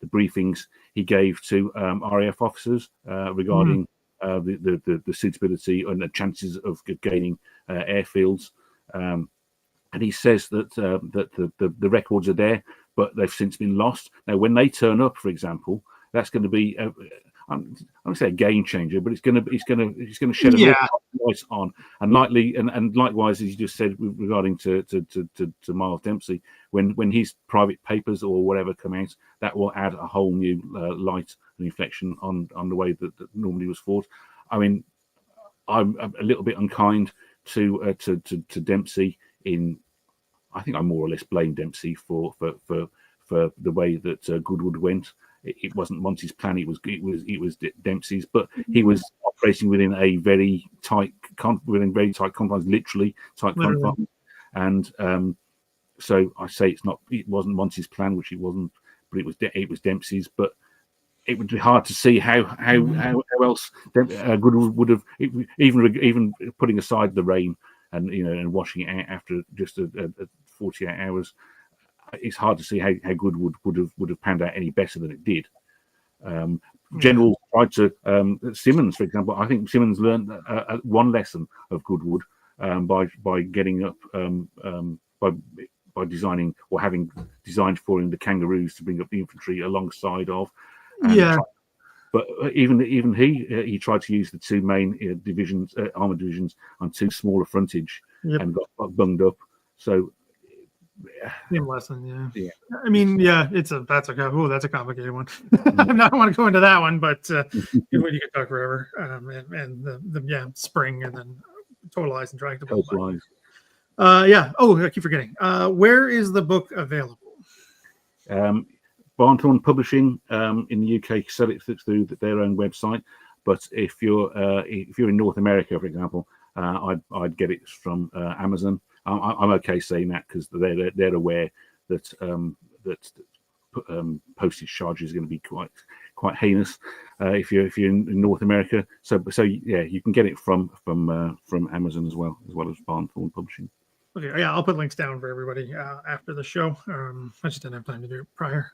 briefings he gave to RAF officers regarding the suitability and the chances of gaining airfields. And he says that the records are there, but they've since been lost. Now, when they turn up, for example, that's going to be I'm going to say a game changer, but it's going to shed a light on, and likewise, as you just said regarding to Miles Dempsey, when his private papers or whatever come out, that will add a whole new light and reflection on the way that Normandy was fought. I mean, I'm a little bit unkind to Dempsey. I think I more or less blame Dempsey for the way that Goodwood went. It wasn't Monty's plan. It was Dempsey's, but he was operating within a very tight confines, literally tight confines. And so I say it wasn't Monty's plan, which it wasn't, but it was Dempsey's. But it would be hard to see how else Goodwood would have, even putting aside the rain and washing it out after just 48 hours. It's hard to see how Goodwood would have panned out any better than it did. General tried to Simmons, for example. I think Simmons learned one lesson of Goodwood by getting up by designing or having designed for him the Kangaroos to bring up the infantry alongside of. But even he tried to use the two main armored divisions on two smaller frontage and got bunged up. So. Same lesson, yeah. I mean, that's a complicated one. I don't want to go into that one, but you could talk forever. And the spring and then totalize and trying to totalize. I keep forgetting. Where is the book available? Barnthorne Publishing in the UK sell it through their own website, but if you're in North America, for example, I'd get it from Amazon. I'm okay saying that because they're aware that postage charges are going to be quite heinous if you're in North America. So you can get it from Amazon as well as Barnthorne Publishing. Okay, I'll put links down for everybody after the show. I just didn't have time to do it prior.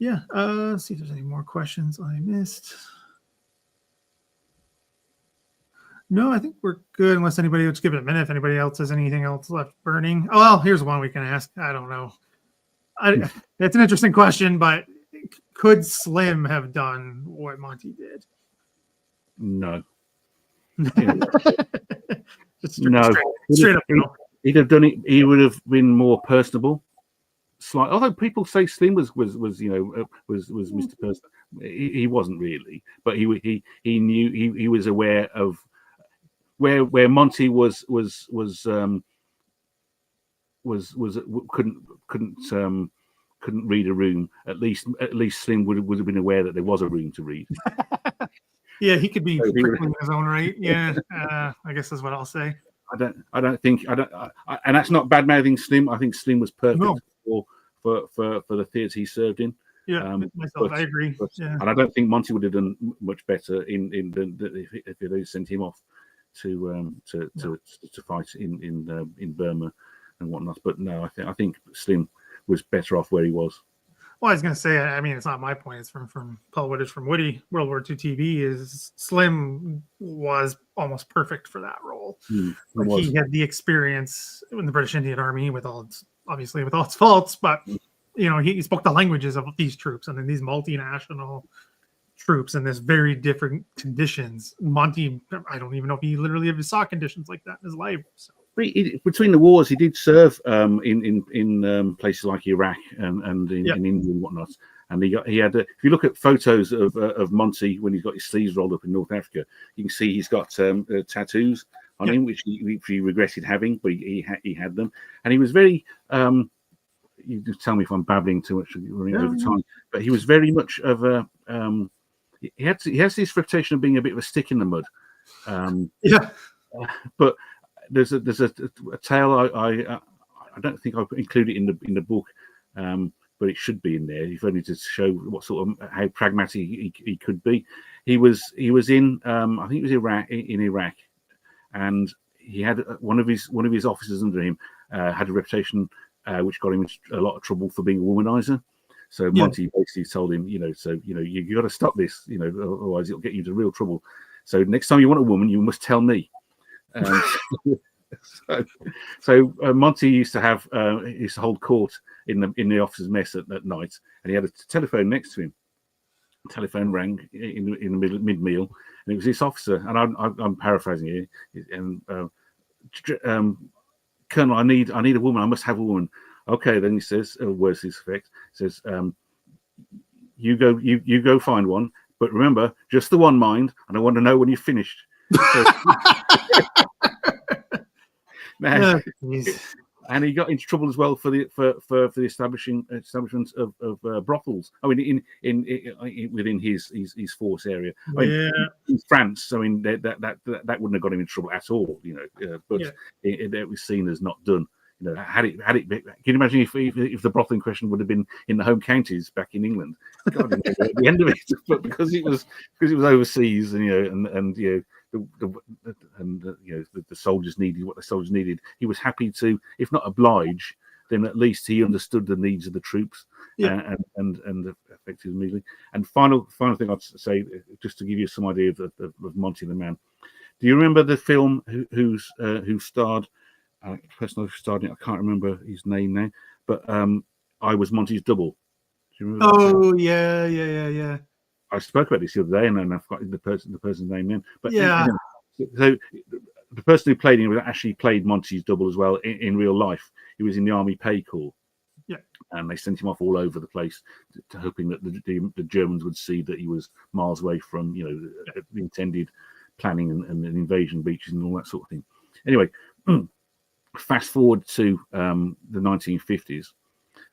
Let's see if there's any more questions I missed. No, I think we're good unless anybody, let's give it a minute if anybody else has anything else left burning. Oh, well, here's one we can ask. I don't know. It's an interesting question, but could Slim have done what Monty did? No. Straight up. He'd have done it. He would have been more personable. Although people say Slim was Mr. Personal, he wasn't really, but he knew he was aware of. Where Monty couldn't read a room. At least Slim would have been aware that there was a room to read. Yeah, he could be in his own right. Yeah, I guess that's what I'll say. I don't think, and that's not bad mouthing Slim. I think Slim was perfect for the theatre he served in. Yeah, myself, I agree. And I don't think Monty would have done much better if they sent him off to fight in Burma and whatnot. But no, I think Slim was better off where he was. Well, I was going to say, I mean, it's not my point. It's from Paul Woodage from Woody. World War II TV is Slim was almost perfect for that role. He had the experience in the British Indian Army with all its faults, but he spoke the languages of these troops and then these multinational troops in this very different conditions. Monty, I don't even know if he literally ever saw conditions like that in his life. So. Between the wars, he did serve in places like Iraq and in India and whatnot. And he had. If you look at photos of Monty when he's got his sleeves rolled up in North Africa, you can see he's got tattoos on him, which he regretted having, but he had them. And he was very. You just tell me if I'm babbling too much over time, but he was very much of a. He has this reputation of being a bit of a stick in the mud. But there's a tale I don't think I've included in the book, but it should be in there. If only to show what sort of how pragmatic he could be. He was in I think it was Iraq, and he had one of his officers under him had a reputation which got him into a lot of trouble for being a womanizer. So Monty basically told him, you got to stop this, otherwise it'll get you into real trouble. So next time you want a woman, you must tell me. So Monty used to hold court in the officers' mess at night, and he had a telephone next to him. The telephone rang in the mid meal, and it was this officer. And I'm paraphrasing here. And Colonel, I need a woman. I must have a woman. Okay, then he says, words to this effect. Says, you go find one, but remember, just the one, mind, and I want to know when you've finished. So, now, and he got into trouble as well for the establishment of brothels. I mean, within his force area. In France, I mean that wouldn't have got him in trouble at all, But it was seen as not done. Had it been, can you imagine if the brothel in question would have been in the home counties back in England? God, at the end of it, but because it was overseas, and the soldiers needed what the soldiers needed. He was happy to, if not oblige, then at least he understood the needs of the troops and affected immediately. And final thing I'd say, just to give you some idea of Monty the Man. Do you remember the film who starred? The person who starred in it, I can't remember his name now, but I was Monty's double. Do you remember? Oh yeah. I spoke about this the other day, and I've got the person's name then. But so the person who played him actually played Monty's double as well in real life. He was in the Army Pay Corps. Yeah, and they sent him off all over the place, hoping that the Germans would see that he was miles away from the intended planning and invasion beaches and all that sort of thing. Anyway. Fast forward to the 1950s,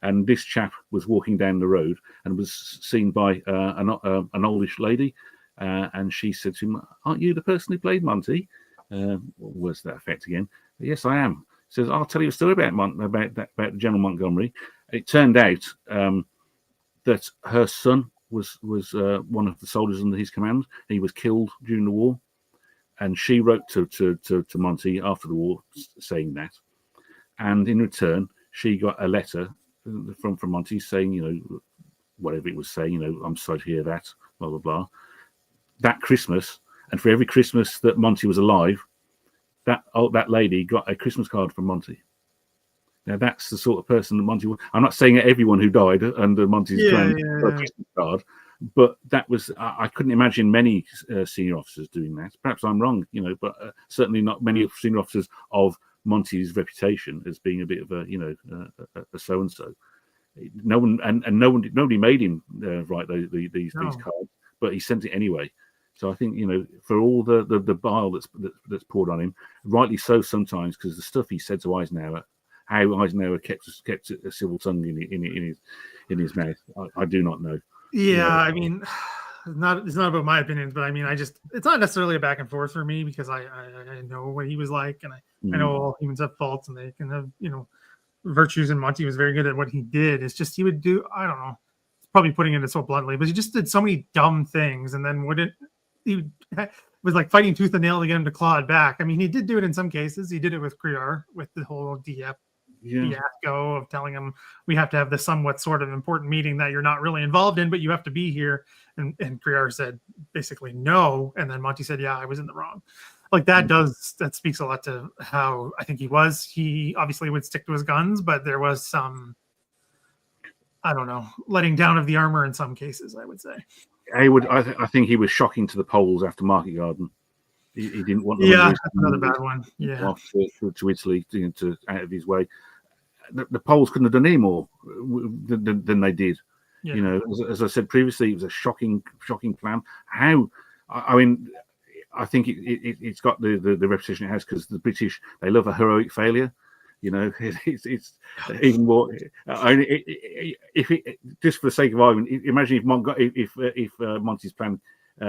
and this chap was walking down the road and was seen by an oldish lady, and she said to him, "Aren't you the person who played Monty?" Words to that effect again. "Yes, I am." Says, "I'll tell you a story about General Montgomery." It turned out that her son was one of the soldiers under his command. He was killed during the war. And she wrote to Monty after the war saying that. And in return, she got a letter from Monty saying, whatever it was saying, "I'm sorry to hear that, blah, blah, blah." That Christmas, and for every Christmas that Monty was alive, that lady got a Christmas card from Monty. Now, that's the sort of person that Monty was. I'm not saying that everyone who died under Monty's got a Christmas card. But that was, I couldn't imagine many senior officers doing that. Perhaps I'm wrong, but certainly not many senior officers of Monty's reputation as being a bit of a so-and-so. Nobody made him write these cards, but he sent it anyway. So I think, for all the bile that's poured on him, rightly so sometimes, because the stuff he said to Eisenhower, how Eisenhower kept a civil tongue in his mouth, I do not know. Yeah, I mean, it's not about my opinions, but I mean, it's not necessarily a back and forth for me because I know what he was like, and I know all humans have faults and they can have virtues, and Monty was very good at what he did. It's just he would do, I don't know, it's probably putting it so bluntly, but he just did so many dumb things, and then he was like fighting tooth and nail to get him to claw it back. I mean, he did do it in some cases. He did it with Criar with the whole DF. Fiasco of telling him we have to have this somewhat sort of important meeting that you're not really involved in, but you have to be here. And Criar said basically no. And then Monty said, "Yeah, I was in the wrong." Like that speaks a lot to how I think he was. He obviously would stick to his guns, but there was some, I don't know, letting down of the armor in some cases, I would say. I think he was shocking to the Poles after Market Garden. He didn't want them. Yeah, that's another bad one. Yeah, off to Italy to out of his way. The Poles couldn't have done any more than they did. Yeah. As I said previously, it was a shocking plan. How? I mean, I think it's got the reputation it has because the British, they love a heroic failure. It's even more. Just for the sake of argument, imagine if Monty's plan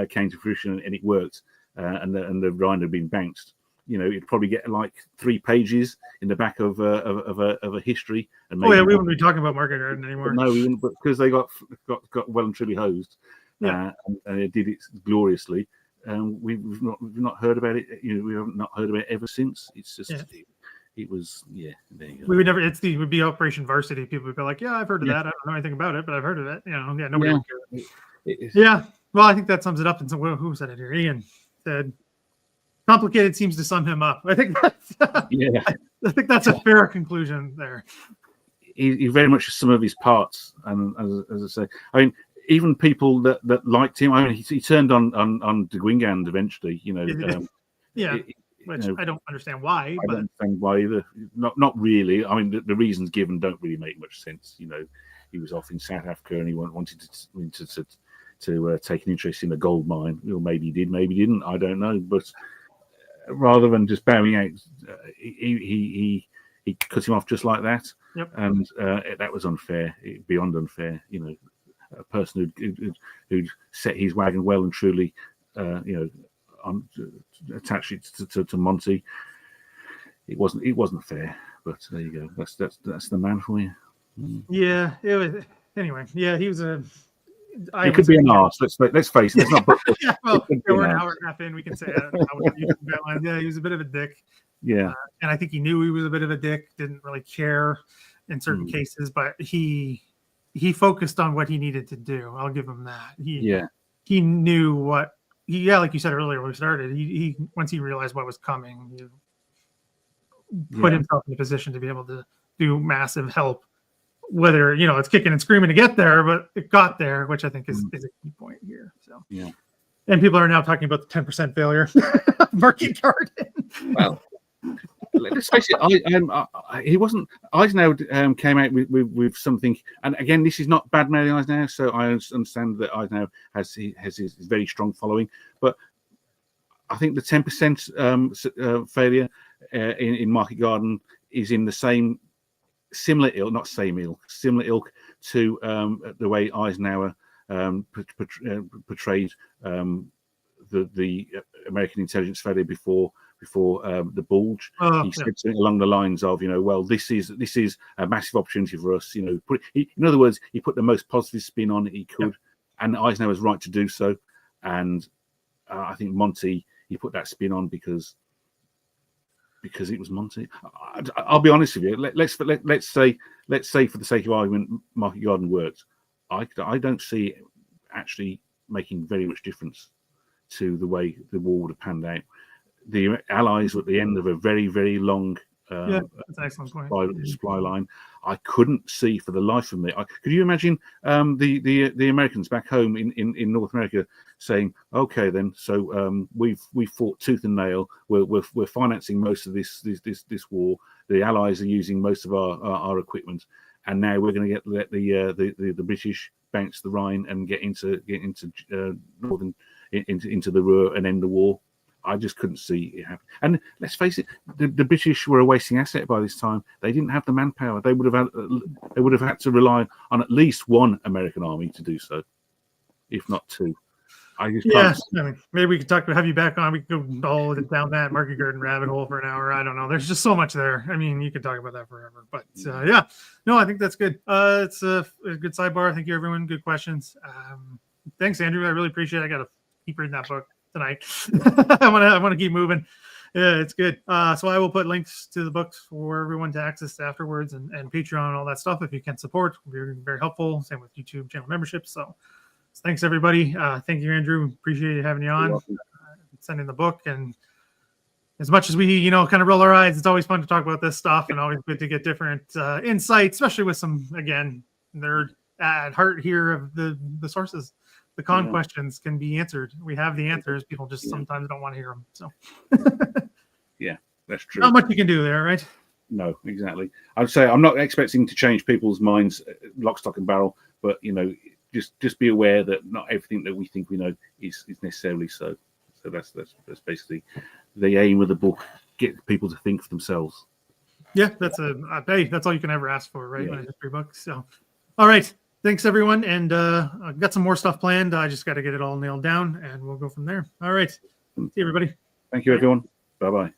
came to fruition and it worked. And the Rhine had been banked, it'd probably get like 3 pages in the back of a history. And maybe we wouldn't be talking about Market Garden anymore. No, we wouldn't, but because they got well and truly hosed, and they did it gloriously. We've not heard about it. We haven't not heard about it ever since. It's just it was, yeah. There you go. We would never. It would be Operation Varsity. People would be like, "Yeah, I've heard of that. I don't know anything about it, but I've heard of it." You know, yeah, nobody would care. Yeah. Well, I think that sums it up. And so, who said it here? Ian said, "Complicated seems to sum him up." I think that's, yeah. I think that's a fair conclusion there. He very much some of his parts, and as I say, I mean, even people that liked him. I mean, he turned on De Guingand eventually. You know, which I don't understand why. I don't understand why either. Not really. I mean, the reasons given don't really make much sense. You know, he was off in South Africa and he wanted to take an interest in a gold mine. Well, maybe he did, maybe he didn't. I don't know. But rather than just bowing out, he cut him off just like that. Yep. And that was unfair, beyond unfair. You know, a person who'd set his wagon well and truly, attach it to Monty. It wasn't fair, but there you go. That's the man for you. Yeah, it was. Anyway, yeah, he was a. It could be an arse. Let's face it. It's not. Yeah, well, we're an hour and a half in. We can say yeah, he was a bit of a dick. Yeah, and I think he knew he was a bit of a dick. Didn't really care in certain cases, but he focused on what he needed to do. I'll give him that. He knew what. Like you said earlier when we started, he once he realized what was coming, he put himself in a position to be able to do massive help. Whether it's kicking and screaming to get there, but it got there, which I think is a key point here. So and people are now talking about the 10% failure market garden. Well, let's face it, he wasn't. Eisenhower came out with something, and again, this is not bad mailing Eisenhower, so I understand that Eisenhower has his very strong following, but I think the 10% failure in Market Garden is in the similar ilk to the way Eisenhower portrayed the American intelligence failure before the bulge. He said something along the lines of, well, this is a massive opportunity for us. In other words, he put the most positive spin on it he could, and Eisenhower was right to do so. And I think Monty, he put that spin on because it was Monty. I'll be honest with you. Let's say for the sake of argument, Market Garden worked. I don't see it actually making very much difference to the way the war would have panned out. The Allies were at the end of a very, very long that's an excellent point. Supply line. I couldn't see for the life of me. Could you imagine the Americans back home in North America saying, "Okay, then, so we've fought tooth and nail. We're financing most of this war. The Allies are using most of our equipment, and now we're going to let the British bounce the Rhine and get into northern into the Ruhr and end the war." I just couldn't see it happen. And let's face it, the British were a wasting asset by this time. They didn't have the manpower. They would have had to rely on at least one American army to do so, if not two. I just can't. I mean, maybe we could have you back on. We could go all down that Market Garden rabbit hole for an hour. I don't know. There's just so much there. I mean, you could talk about that forever. But I think that's good. It's a good sidebar. Thank you, everyone. Good questions. Thanks, Andrew. I really appreciate it. I got to keep reading that book tonight. I want to keep moving. Yeah, it's good. So I will put links to the books for everyone to access afterwards, and Patreon and all that stuff. If you can support, we're very helpful. Same with YouTube channel memberships. So thanks, everybody. Thank you, Andrew. Appreciate you having you on. Sending the book, and as much as we kind of roll our eyes, it's always fun to talk about this stuff, and always good to get different insights, especially with some nerd at heart here of the sources. The con questions can be answered. We have the answers. People just sometimes don't want to hear them. So, that's true. Not much you can do there, right? No, exactly. I'd say I'm not expecting to change people's minds, lock, stock, and barrel. But just be aware that not everything that we think we know is necessarily so. So that's basically the aim of the book: get people to think for themselves. Yeah, that's all you can ever ask for, right? In a history book. So, all right. Thanks, everyone. And I've got some more stuff planned. I just got to get it all nailed down, and we'll go from there. All right. See you, everybody. Thank you, everyone. Bye-bye.